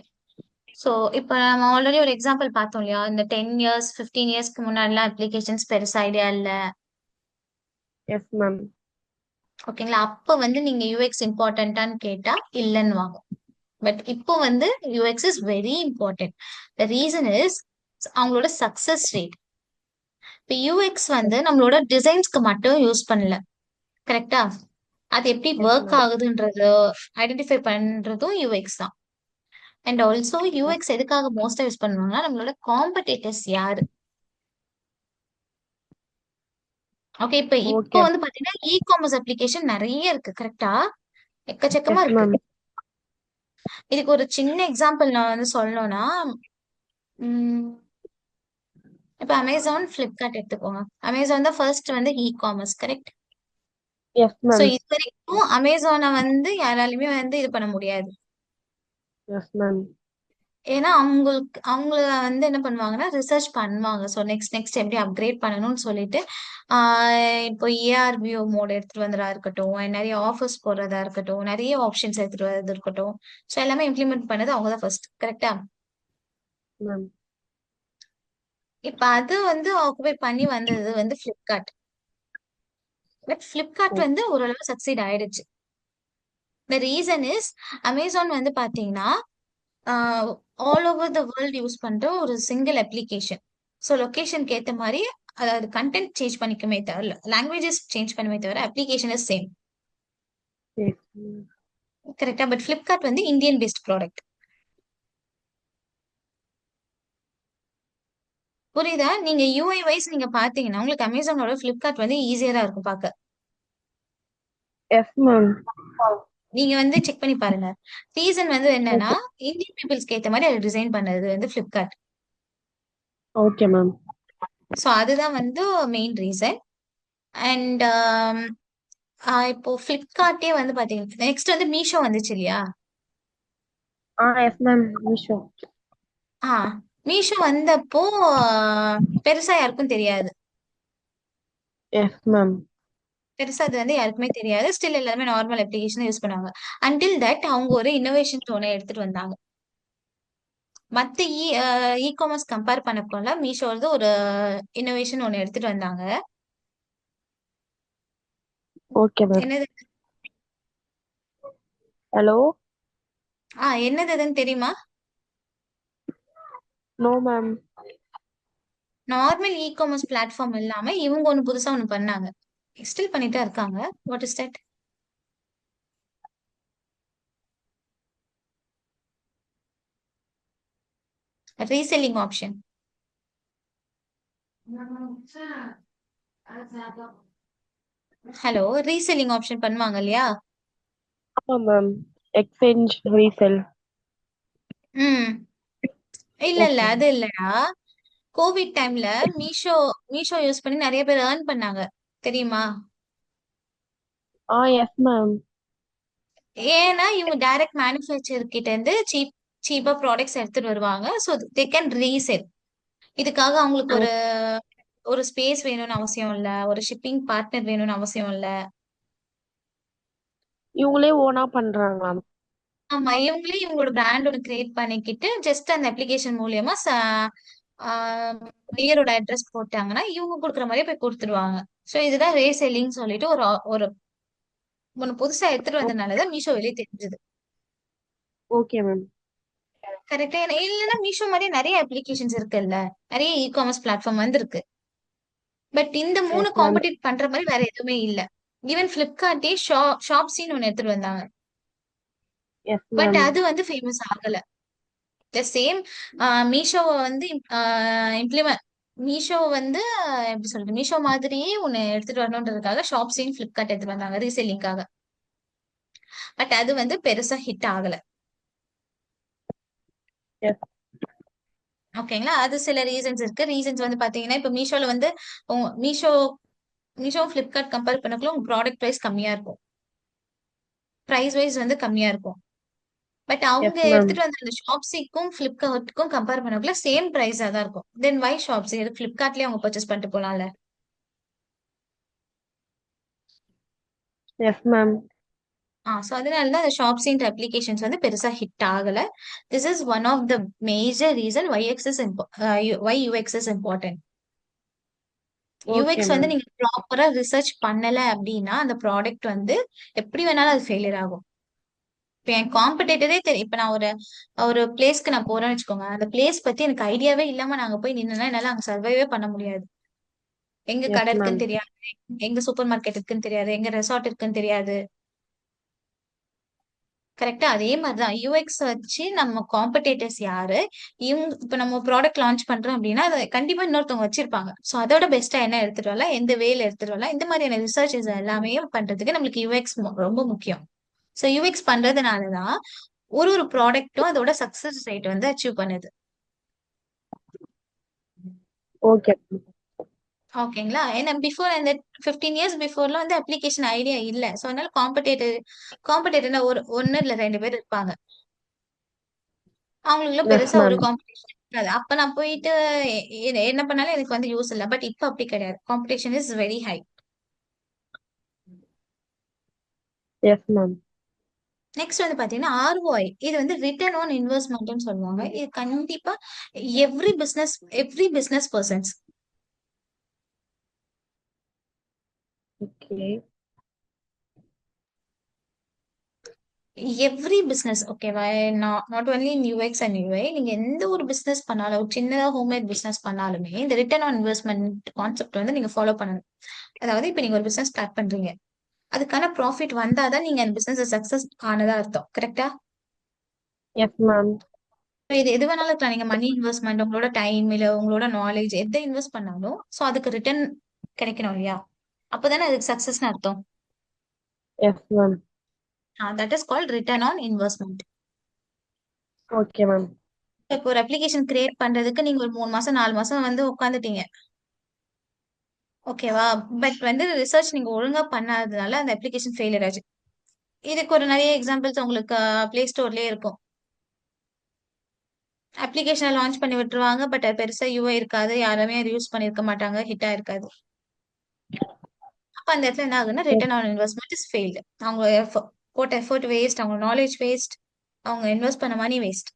சோ இப்ப நம்ம ஆல்ரெடி ஒரு எக்ஸாம்பிள் பார்த்தோம் இல்லையா? இந்த 10 இயர்ஸ் 15 இயர்ஸ்க்கு முன்னாடிலாம் அப்ளிகேஷன்ஸ் பெருசா ஐடியா இல்ல. Yes ma'am. ஓகேங்களா? அப்ப வந்து நீங்க யூஎக்ஸ் இம்பார்ட்டன்டான்னு கேட்டா இல்லன்னு வாங்க. பட் இப்போ வந்து UX is very important. The reason is அவங்களோட சக்சஸ் ரேட். இப்ப யூஎக்ஸ் வந்து நம்மளோட டிசைன்ஸ்க்கு மட்டும் யூஸ் பண்ணல. கரெக்டா? அது எப்படி எஸ் ஒர்க் மேம். ஆகுதுன்றது ஐடென்டிஃபை பண்றதும் யூஎக்ஸ் தான். அண்ட் ஆல்சோ யூஎக்ஸ் எதுக்காக மோஸ்டா யூஸ் பண்ணுவாங்கன்னா நம்மளோட காம்படிட்டர்ஸ் யாரு? ஓகே. இப்ப இப்போ ஓகே. வந்து பாத்தீங்கன்னா காமர்ஸ் அப்ளிகேஷன் நிறைய இருக்கு. கரெக்டா? எக்கச்சக்கமா எஸ் இருக்கு. மேம். இதுக்கு ஒரு சின்ன எக்ஸாம்பிள் நான் வந்து சொல்லணும்னா, உம் இப்ப அமேசான், பிளிப்கார்ட் எடுத்துக்கோங்க. அமேசான் தான் ஃபர்ஸ்ட் வந்து commerce. Correct? S so ma'am. இது வரைக்கும் அமேசானை வந்து யாராலுமே வந்து இது பண்ண முடியாது. Yes ma'am. ஏன்னா அவங்கள வந்து என்ன பண்ணுவாங்கன்னா ரிசர்ச் பண்ணுவாங்க. ஸோ நெக்ஸ்ட் நெக்ஸ்ட் எப்படி அப்கிரேட் பண்ணணும்னு சொல்லிட்டு இப்போ ஏஆர்பிஓ மோட் எடுத்துட்டு வந்ததா இருக்கட்டும், நிறைய ஆஃபர்ஸ் போடுறதா இருக்கட்டும், நிறைய ஆப்ஷன்ஸ் எடுத்துட்டு வரது இருக்கட்டும். ஸோ எல்லாமே இம்ப்ளிமெண்ட் பண்ணது அவங்க தான் ஃபர்ஸ்ட். கரெக்டா? மேம். இப்ப அது வந்து ஆக்குபை பண்ணி வந்தது வந்து பிளிப்கார்ட். பட் பிளிப்கார்ட் வந்து ஓரளவு சக்சீட் ஆயிடுச்சு. த ரீசன் இஸ் அமேசான் வந்து பாத்தீங்கன்னா all over the world use பண்ற ஒரு சிங்கிள் அப்ளிகேஷன். ஸோ லொகேஷனுக்கு ஏத்த மாதிரி அதாவது கண்டென்ட் சேஞ்ச் பண்ணிக்குமே தவிர லாங்குவேஜஸ் சேஞ்ச் பண்ணுமே தவிர application is same. Yes ma'am. கரெக்டா? பட் பிளிப்கார்ட் வந்து இந்தியன் பேஸ்ட் ப்ராடக்ட். புரியுதா? நீங்க யூஐ வைஸ் நீங்க பாத்தீங்கன்னா உங்களுக்கு அமேசானோட பிளிப்கார்ட் வந்து ஈஸியரா இருக்கும் பார்க்க. Yes ma'am. நீங்க வந்து செக் பண்ணி பாருங்க. ரீசன் வந்து என்னன்னா ஓகே. இந்தியன் பீப்புள்ஸ்க்கு ஏத்த மாதிரி அது டிசைன் பண்ணது வந்து பிளிப்கார்ட். Okay ma'am. ஸோ அதுதான் வந்து மெயின் ரீசன். அண்ட் இப்போ பிளிப்கார்ட்டே வந்து பாத்தீங்கன்னா நெக்ஸ்ட் வந்து மீஷோ வந்துச்சு இல்லையா? Yes ma'am. மீஷோ. ஆ மீஷோ வந்தப்போ பெருசா யாருக்கும் தெரியாது. Yes ma'am. பெருசா அது வந்து யாருக்குமே தெரியாது. ஸ்டில் எல்லாருமே நார்மல் அப்ளிகேஷன் யூஸ் பண்ணுவாங்க. அன்டில் தட் அவங்க ஒரு இன்னோவேஷன் ஒண்ணு எடுத்துட்டு வந்தாங்க. மத்த இ காமர்ஸ் கம்பேர் பண்ணக்குள்ள மீஷோ வந்து ஒரு இன்னோவேஷன் ஒண்ணு எடுத்துட்டு வந்தாங்க. Okay ma'am. என்னது? ஹலோ. என்னது அதுன்னு தெரியுமா? No ma'am. Normal e commerce platform இல்லாம இவங்க ஒண்ணு புதுசா ஒண்ணு பண்ணாங்க. ஸ்டில் பண்ணிட்டா இருக்காங்க. What is that? Reselling option. Hello, reselling option பண்ணுவாங்க இல்லையா? ஆமா மேம். Exchange resell. ம். இல்ல இல்ல, ஓகே. அது இல்லடா. கோவிட் டைம்ல மீஷோ மீஷோ யூஸ் பண்ணி நிறைய பேர் ஏர்ன் பண்ணாங்க. தெரியுமா? Yes ma'am. ஏன்னா இவங்க டைரக்ட் மேனுஃபேக்சர் கிட்ட இருந்து சீப்பா ப்ராடக்ட்ஸ் எடுத்துட்டு வருவாங்க. So they can resell. இதுக்காக அவங்களுக்கு ஒரு ஒரு ஸ்பேஸ் வேணும்னு அவசியம் இல்ல. ஒரு ஷிப்பிங் பார்ட்னர் வேணும்னு அவசியம் இல்ல. இவங்களே ஓனா பண்றாங்களா? ஆமா, இவங்களே இவங்களோட பிராண்ட் ஒன்று கிரியேட் பண்ணிக்கிட்டு ஜஸ்ட் அந்த அப்ளிகேஷன் மூலியமா பியரோட அட்ரஸ் போட்டாங்கன்னா இவங்க கொடுக்குற மாதிரியே போய் கொடுத்துருவாங்க. ஸோ இதுதான் ரீசெல்லிங் சொல்லிட்டு ஒரு ஒரு ஒன்னு புதுசா எடுத்துட்டு வந்ததுனாலதான் மீஷோ வெளியே தெரிஞ்சது. Okay ma'am. கரெக்டா? இல்லைன்னா மீஷோ மாதிரி நிறைய அப்ளிகேஷன்ஸ் இருக்குல்ல, நிறைய இ காமர்ஸ் பிளாட்ஃபார்ம் வந்திருக்கு. பட் இந்த மூணு எஸ் மேம். காம்படிட் பண்ற மாதிரி வேற எதுவுமே இல்ல. ஈவன் பிளிப்கார்ட்டே ஷாப்ஸின்னு ஒன்னு எடுத்துட்டு வந்தாங்க. Yes but ma'am. அது வந்து ஃபேமஸ் ஆகல. த சேம் மீஷோவை வந்து இம்ப்ளிமெண்ட் மீஷோ வந்து எப்படி சொல்றது, மீஷோ மாதிரியே ஒன்னு எடுத்துட்டு வரணுன்றதுக்காக ஷாப்ஸின்னு பிளிப்கார்ட் எடுத்துட்டு வந்தாங்க ரீசெல்லிங்காக. பட் அது வந்து பெருசா ஹிட் ஆகல. எஸ். ஓகேங்களா? அது சில ரீசன்ஸ் இருக்கு. ரீசன்ஸ் வந்து பாத்தீங்கன்னா இப்ப மீஷோல வந்து மீஷோ மீஷோ பிளிப்கார்ட் கம்பேர் பண்ணக்குள்ள உங்க ப்ராடக்ட் பிரைஸ் கம்மியா இருக்கும். பிரைஸ் வைஸ் வந்து கம்மியா இருக்கும். பட் அவங்க எஸ் மேம். எடுத்துட்டு வந்த அந்த ஷாப்ஸிக்கும் பிளிப்கார்ட்டுக்கும் கம்பேர் பண்ணக்குள்ள சேம் பிரைஸா தான் இருக்கும். தென் வை ஷாப்ஸி பிளிப்கார்ட்லயே அவங்க பர்ச்சேஸ் பண்ணிட்டு போலாம்ல. S ma'am. சோ அதனால தான் அந்த ஷாப்ஸின்ற அப்ளிகேஷன்ஸ் வந்து பெருசா ஹிட் ஆகல. This is one of the major reason why UX is important. Okay UX வந்து மேம். நீங்க ப்ராப்பரா ரிசர்ச் பண்ணல அப்படின்னா அந்த ப்ராடக்ட் வந்து எப்படி வேணாலும் அது ஃபெயிலியர் ஆகும். இப்ப என் காம்படேட்டரே தெரியும். இப்ப நான் ஒரு ஒரு பிளேஸ்க்கு நான் போறேன்னு வச்சுக்கோங்க. அந்த பிளேஸ் பத்தி எனக்கு ஐடியாவே இல்லாம நாங்க போய் நின்னா என்னால அங்க சர்வைவே பண்ண முடியாது. எங்க எஸ் கடை மேம். இருக்குன்னு தெரியாது, எங்க சூப்பர் மார்க்கெட் இருக்குன்னு தெரியாது, எங்க ரெசார்ட் இருக்குன்னு தெரியாது. கரெக்டா? அதே மாதிரிதான் யூஎக்ஸ் வச்சு நம்ம காம்படேட்டர்ஸ் யாரு, இவங்க இப்ப நம்ம ப்ராடக்ட் லான்ச் பண்றோம் அப்படின்னா அதை கண்டிப்பா இன்னொருத்தவங்க வச்சிருப்பாங்க. சோ அதோட பெஸ்டா என்ன எடுத்துட்டு வரலாம், எந்த வேல எடுத்துட்டு வரலாம், இந்த மாதிரியான ரிசர்ச்சஸ் எல்லாமே பண்றதுக்கு நம்மளுக்கு யூஎக்ஸ் ரொம்ப முக்கியம். சோ யூஎக்ஸ் பண்றதுனாலதான் ஒரு ஒரு ப்ராடக்ட்டும் அதோட சக்சஸ் ரேட் வந்து அச்சீவ் பண்ணுது. ஓகே. ஓகேங்களா? ஏன்னா பிஃபோர் அந்த 15 இயர்ஸ் பிஃபோர்லாம் வந்து அப்ளிகேஷன் ஐடியா இல்ல. சோ அதனால காம்படேட்டர்னா ஒரு ஒன்னு இல்ல ரெண்டு பேர் இருப்பாங்க. அவங்களுக்குள்ள எஸ் பெருசா ஒரு மேம். காம்படிஷன் இருக்காது. அப்ப நான் போயிட்டு என்ன பண்ணாலும் எனக்கு வந்து யூஸ் இல்ல. பட் இப்ப அப்படி கிடையாது. Competition is very high. Yes ma'am. Next வந்து பாத்தீங்கன்னா ROI. இது வந்து ரிட்டர்ன் ஆன் இன்வெஸ்ட்மெண்ட்னு சொல்லுவாங்க. இது கண்டிப்பா every business every business persons okay. Every business ஓகேவா? Not only in UX and UI. நீங்க எந்த ஒரு பிசினஸ் பண்ணாலும், ஒரு சின்னதா ஹோம்மேட் பிசினஸ் பண்ணாலுமே இந்த ரிட்டர்ன் ஆன் இன்வெஸ்ட்மெண்ட் கான்செப்ட் வந்து நீங்க ஃபாலோ பண்ணணும். அதாவது இப்ப நீங்க ஒரு பிசினஸ் ஸ்டார்ட் பண்றீங்க, அதுக்கான ப்ராஃபிட் வந்தாதான் நீங்க அந்த பிசினஸ் சக்சஸ் ஆனதா அர்த்தம். கரெக்டா? Yes ma'am. இது எது வேணாலும் இருக்கலாம். நீங்க மணி இன்வெஸ்ட்மெண்ட், உங்களோட டைம், இல்ல உங்களோட நாலேஜ் எதை இன்வெஸ்ட் பண்ணாலும் சோ அதுக்கு ரிட்டர்ன் கிடைக்கணும் இல்லையா? அப்பதானே அதுக்கு சக்சஸ்னு அர்த்தம். Yes ma'am. That is called return on investment. Okay ma'am. இப்போ ஒரு அப்ளிகேஷன் கிரியேட் பண்றதுக்கு நீங்க ஒரு 3 மாசம் 4 மாசம் வந்து உட்காந்துட்டீங்க. ஓகேவா? பட் வந்து ரிசர்ச் நீங்க ஒழுங்கா பண்ணாததுனால அந்த அப்ளிகேஷன் ஃபெயிலியர் ஆச்சு. இதுக்கு ஒரு நிறைய எக்ஸாம்பிள்ஸ் உங்களுக்கு பிளே ஸ்டோர்லயே இருக்கும். அப்ளிகேஷனை லான்ச் பண்ணி விட்டுருவாங்க. பட் அது பெருசா யூஐ இருக்காது. யாருமே அது யூஸ் பண்ணிருக்க மாட்டாங்க. ஹிட்டா இருக்காது. அப்ப அந்த இடத்துல என்ன ஆகுதுன்னா return on investment is failed. அவங்க போட்ட எஃபர்ட் வேஸ்ட், அவங்க நாலேஜ் வேஸ்ட், அவங்க இன்வெஸ்ட் பண்ண மணி வேஸ்ட்.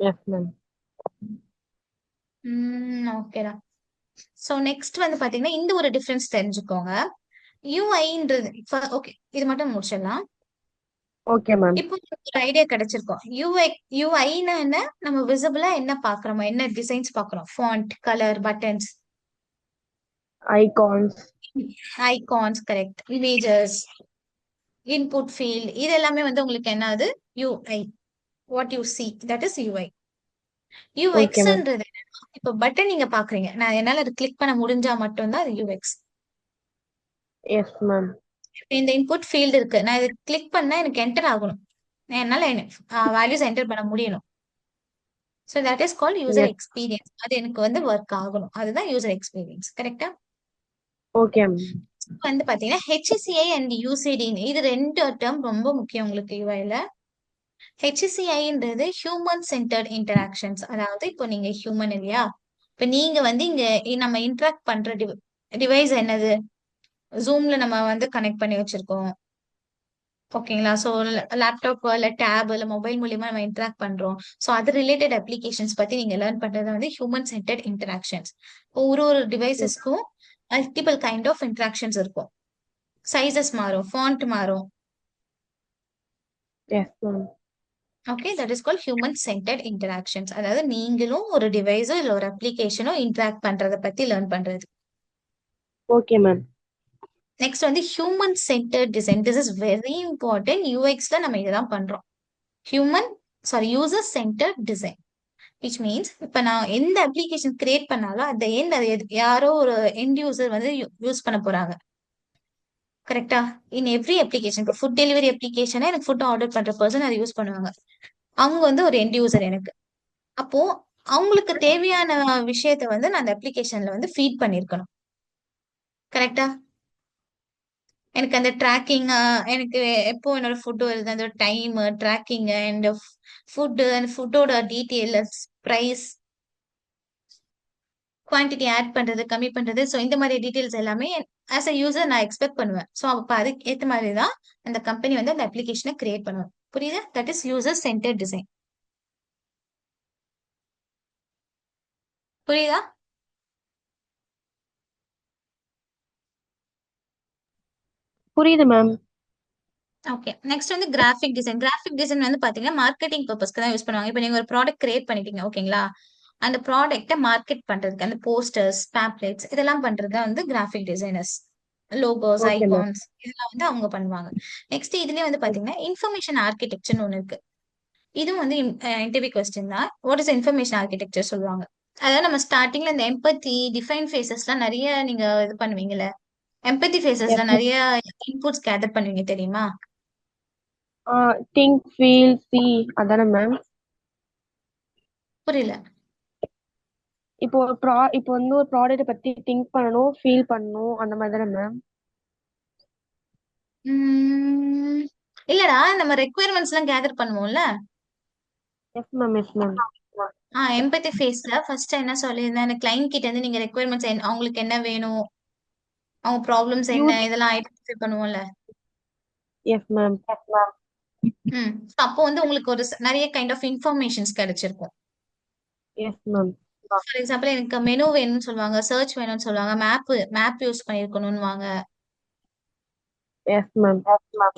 Yes ma'am. ஓகேடா. சோ நெக்ஸ்ட் வந்து பாத்தீங்கன்னா இந்த ஒரு டிஃபரன்ஸ் தெரிஞ்சுக்கோங்க. யூஐன்றது ஓகே, இது மட்டும் முடிச்சிடலாம். Okay ma'am. இப்போ உங்களுக்கு ஒரு ஐடியா கிடைச்சிருக்கும். யூஐனா என்ன, நம்ம விசிபிளா என்ன பாக்குறோமோ, என்ன டிசைன்ஸ் பாக்குறோம், font, colour, buttons, icons. Icons, correct, images, input field, இது எல்லாமே வந்து உங்களுக்கு என்னது, UI. What you see that is UI. Okay ma'am. யூஎக்ஸ்ன்றது என்னன்னா, இப்போ பட்டன் நீங்க பாக்குறீங்க, நான் என்னால அது கிளிக் பண்ண முடிஞ்சா மட்டும்தான் அது யூஎக்ஸ். Yes ma'am. இந்த இன்புட் ஃபீல்டு இருக்கு, நான் இது கிளிக் பண்ணா எனக்கு என்டர் ஆகணும், என்னால வேல்யூஸ் என்டர் பண்ண முடியணும். So that is called user ex. Experience. அது எனக்கு வந்து ஒர்க் ஆகணும், அதுதான் யூசர் எக்ஸ்பீரியன்ஸ். கரெக்டா? Okay ma'am. வந்து பாத்தீங்கன்னா ஹெச்சிசிஐ அண்ட் யூசிடி, இது ரெண்டு டேர்ம் ரொம்ப முக்கியம் உங்களுக்கு யூஐல. ஹெச்சிசிஐன்றது ஹியூமன் சென்டர்ட் இன்டராக்ஷன்ஸ். அதாவது இப்போ நீங்க ஹியூமன் இல்லையா, இப்ப நீங்க வந்து இங்க நம்ம இன்டராக்ட் பண்ற டிவைஸ் என்னது, ஜூம்ல நம்ம வந்து கனெக்ட் பண்ணி வச்சிருக்கோம். ஓகேங்களா? ஸோ லேப்டாப் இல்ல டேப் இல்ல மொபைல் மூலியமா நம்ம இன்டராக்ட் பண்றோம். ஸோ அது ரிலேட்டட் அப்ளிகேஷன்ஸ் பத்தி நீங்க லேர்ன் பண்றது வந்து ஹியூமன் சென்டர்ட் இன்டராக்ஷன்ஸ். ஒரு ஒரு டிவைசஸ்க்கும் மல்டிபிள் கைண்ட் ஆஃப் இன்டராக்ஷன்ஸ் இருக்கும். சைசஸ் மாறும், ஃபாண்ட் மாறும். S ma'am. Okay, that is called human centred interactions. அதாவது நீங்களும் ஒரு டிவைஸோ இல்ல ஒரு அப்ளிகேஷனோ இன்டராக்ட் பண்றத பத்தி லேர்ன் பண்றது. Okay ma'am. நெக்ஸ்ட் வந்து human centred design. This is very important. யூஎக்ஸ்ல நம்ம இதெல்லாம் பண்றோம். Human user centred design, which means இப்ப நான் எந்த அப்ளிகேஷன் கிரியேட் பண்ணாலும் அந்த எண்ட் அது யாரோ ஒரு எண்ட் யூசர் வந்து யூஸ் பண்ண போறாங்க. கரெக்டா? இன் எவ்ரி அப்ளிகேஷன், இப்போ ஃபுட் டெலிவரி அப்ளிகேஷனா எனக்கு ஃபுட் ஆர்டர் பண்ற பர்சன் அதை யூஸ் பண்ணுவாங்க. அவங்க வந்து ஒரு எண்ட் யூசர் எனக்கு. அப்போ அவங்களுக்கு தேவையான விஷயத்த வந்து நான் அந்த அப்ளிகேஷன்ல வந்து ஃபீட் பண்ணிருக்கணும். கரெக்டா? எனக்கு அந்த ட்ராக்கிங், எனக்கு எப்போ என்னோட ஃபுட் வருது, அந்த டைம் ட்ராக்கிங் அண்ட் அந்த ஃபுட்டோட டீட்டெயில்ஸ், பிரைஸ், குவான்டிட்டி ஆட் பண்றது, கம்மி பண்றது. ஸோ இந்த மாதிரி டீடைல்ஸ் எல்லாமே ஆஸ் அ யூசர் நான் எக்ஸ்பெக்ட் பண்ணுவேன். ஸோ அப்ப அதுக்கு ஏத்த மாதிரி தான் அந்த கம்பெனி வந்து அந்த அப்ளிகேஷனை கிரியேட் பண்ணுவேன். புரியுதா? That is user centre design. புரியுதா? புரியுது மேம். ஓகே, நெக்ஸ்ட் வந்து கிராஃபிக் டிசைன். கிராஃபிக் டிசைன் வந்து பாத்தீங்கன்னா மார்க்கெட்டிங் பர்பஸ்க்கு தான் யூஸ் பண்ணுவாங்க. இப்போ நீங்க ஒரு ப்ராடக்ட் கிரியேட் பண்ணிட்டீங்க, ஓகேங்களா? அந்த ப்ராடக்ட்டை மார்க்கெட் பண்றதுக்கு அந்த போஸ்டர்ஸ், பேம்ப்ளெட்ஸ் இதெல்லாம் பண்றது தான் வந்து graphic designers. Logos, okay ma'am. Icons இதெல்லாம் வந்து அவங்க பண்ணுவாங்க. நெக்ஸ்ட் இதுலயே வந்து பாத்தீங்கன்னா இன்ஃபர்மேஷன் ஆர்கிடெக்சர்னு ஒண்ணு இருக்கு. இதுவும் வந்து இன்டர்வியூ கொஸ்டின் தான். வாட் இஸ் இன்ஃபர்மேஷன் ஆர்கிடெக்சர் சொல்லுவாங்க. அதாவது நம்ம ஸ்டார்டிங்ல இந்த எம்பத்தி, டிஃபைன் ஃபேசஸ்லாம் நிறைய நீங்க இது பண்ணுவீங்கல்ல, எம்பத்தி ஃபேசஸ்ல எஸ் மேம். நிறைய இன்புட்ஸ் கேதர் பண்ணுவீங்க தெரியுமா? திங்க் ஃபீல் சி அதானே மேம்? புரியல. இப்போ இப்போ வந்து ஒரு ப்ராடக்ட் பத்தி திங்க் பண்ணணும், ஃபீல் பண்ணணும், அந்த மாதிரி தானே மேம்? உம் இல்லடா, நம்ம ரெக்குயர்மெண்ட்ஸ் எல்லாம் கேதர் பண்ணுவோம்ல. Yes ma'am. Yes ma'am. Empathy ஃபேஸ்ல ஃபர்ஸ்ட் என்ன சொல்லியிருந்தேன், அந்த கிளைண்ட் கிட்ட இருந்து நீங்க ரெக்குயர்மெண்ட்ஸ் அவங்களுக்கு என்ன வேணும், அவங்க ப்ராப்ளம்ஸ் என்ன, யூஸ். இதெல்லாம் ஐடென்டிஃபை பண்ணுவோம்ல. Yes ma'am. அப்போ வந்து உங்களுக்கு ஒரு நிறைய கைண்ட் ஆஃப் இன்ஃபர்மேஷன்ஸ் கிடைச்சிருக்கும். Yes ma'am. ஃபார் எக்ஸாம்பிள் எனக்கு மெனு வேணும்னு சொல்லுவாங்க, சர்ச் வேணும்னு சொல்லுவாங்க, மேப் யூஸ் பண்ணிருக்கணும்னு வாங்க. Yes ma'am.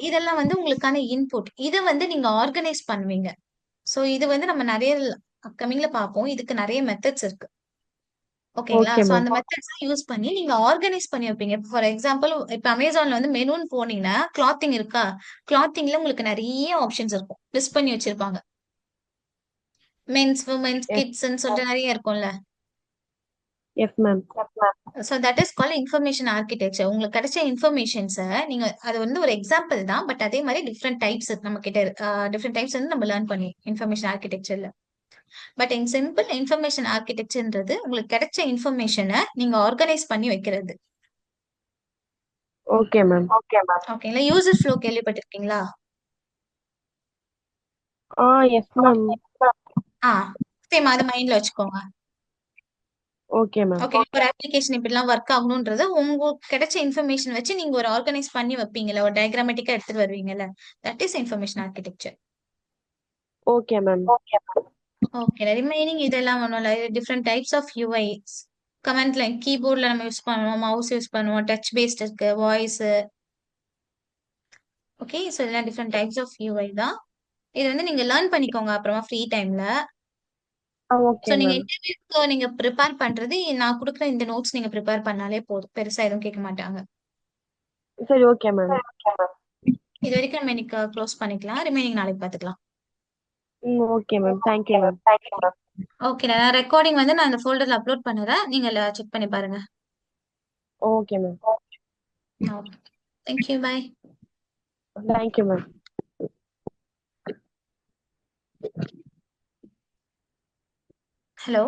இதெல்லாம் வந்து உங்களுக்கான இன்புட். இதை வந்து நீங்க ஆர்கனைஸ் பண்ணுவீங்க. சோ இது வந்து நம்ம நிறைய அப்கமிங்ல பார்ப்போம். இதுக்கு நிறைய மெத்தட்ஸ் இருக்கு. ஓகேங்களா? Okay so ma'am. அந்த மெத்தட்ஸ் யூஸ் பண்ணி நீங்க ஆர்கனைஸ் பண்ணி வைப்பீங்க. ஃபார் எக்ஸாம்பிள் இப்ப அமேசான்ல வந்து மெனுன்னு போனீங்கன்னா கிளாத்திங் இருக்கா, கிளாத்திங்ல உங்களுக்கு நிறைய ஆப்ஷன்ஸ் இருக்கும், லிஸ்ட் பண்ணி வச்சிருப்பாங்க. Men's, women's, S. கிட்ஸ்ன்னு சொல்லிட்டு நிறைய இருக்கும்ல. S ma'am. So that is called information architecture. உங்களுக்கு கிடைச்ச இன்ஃபர்மேஷன்ஸை நீங்க, அது வந்து ஒரு எக்ஸாம்பிள் தான், பட் அதே மாதிரி டிஃப்ரெண்ட் டைப்ஸ் நம்ம கிட்ட டிஃப்ரெண்ட் டைப்ஸ் வந்து நம்ம லேர்ன் பண்ணி இன்ஃபர்மேஷன் ஆர்கிடெக்சர்ல. பட் இன் சிம்பிள் இன்ஃபர்மேஷன் ஆர்கிடெக்சர்ன்றது உங்களுக்கு கிடைச்ச இன்ஃபர்மேஷனை நீங்க ஆர்கனைஸ் பண்ணி வைக்கிறது. Okay ma'am. ஓகேங்களா? யூசர் ஃப்ளோ கேள்விப்பட்டிருக்கீங்களா? ஆ எஸ் மேம். ஆ சேம் அதை மைண்ட்ல வச்சுக்கோங்க. Okay ma'am. ஓகே, ஒரு அப்ளிகேஷன் இப்படிலாம் ஒர்க் ஆகணும்ன்றது உங்களுக்கு கிடைச்ச இன்ஃபர்மேஷன் வச்சு நீங்க ஒரு ஆர்கனைஸ் பண்ணி வைப்பீங்கல்ல, ஒரு டயக்ராமேட்டிக்கா எடுத்துட்டு வருவீங்கல்ல, that is information architecture. Okay ma'am. Okay. Remaining இதெல்லாம் ஒண்ணும் இல்ல. Different types of UIs. Command line கீபோர்ட்ல நம்ம யூஸ் பண்ணுவோம், மவுஸ் யூஸ் பண்ணுவோம், டச் பேஸ்ட் இருக்கு, வாய்ஸ். ஓகே. ஸோ இதெல்லாம் டிஃபரெண்ட் டைப்ஸ் ஆஃப் யூஐ தான். இது வந்து நீங்க லேர்ன் பண்ணிக்கோங்க அப்புறமா ஃப்ரீ டைம்ல. ஸோ ஓகே நீங்க மேம். இன்டர்வியூக்கு நீங்க ப்ரிப்பேர் பண்றது நான் குடுக்குற இந்த நோட்ஸ் நீங்க ப்ரிப்பேர் பண்ணாலே போதும். பெருசா எதுவும் கேட்க மாட்டாங்க. சரி, ஓகே மேம். இது வரைக்கும் நம்ம இன்னைக்கு க்ளோஸ் பண்ணிக்கலாம். ரிமைனிங் நாளைக்கு பார்த்துக்கலாம். Okay ma'am. Thank you ma'am. Okay. நான் ரெக்கார்டிங் வந்து நான் இந்த ஃபோல்டர்ல அப்லோட் பண்ணுறேன். நீங்க செக் பண்ணி பாருங்க. Okay ma'am. Okay. Thank you. Bye. Thank you ma'am. Hello.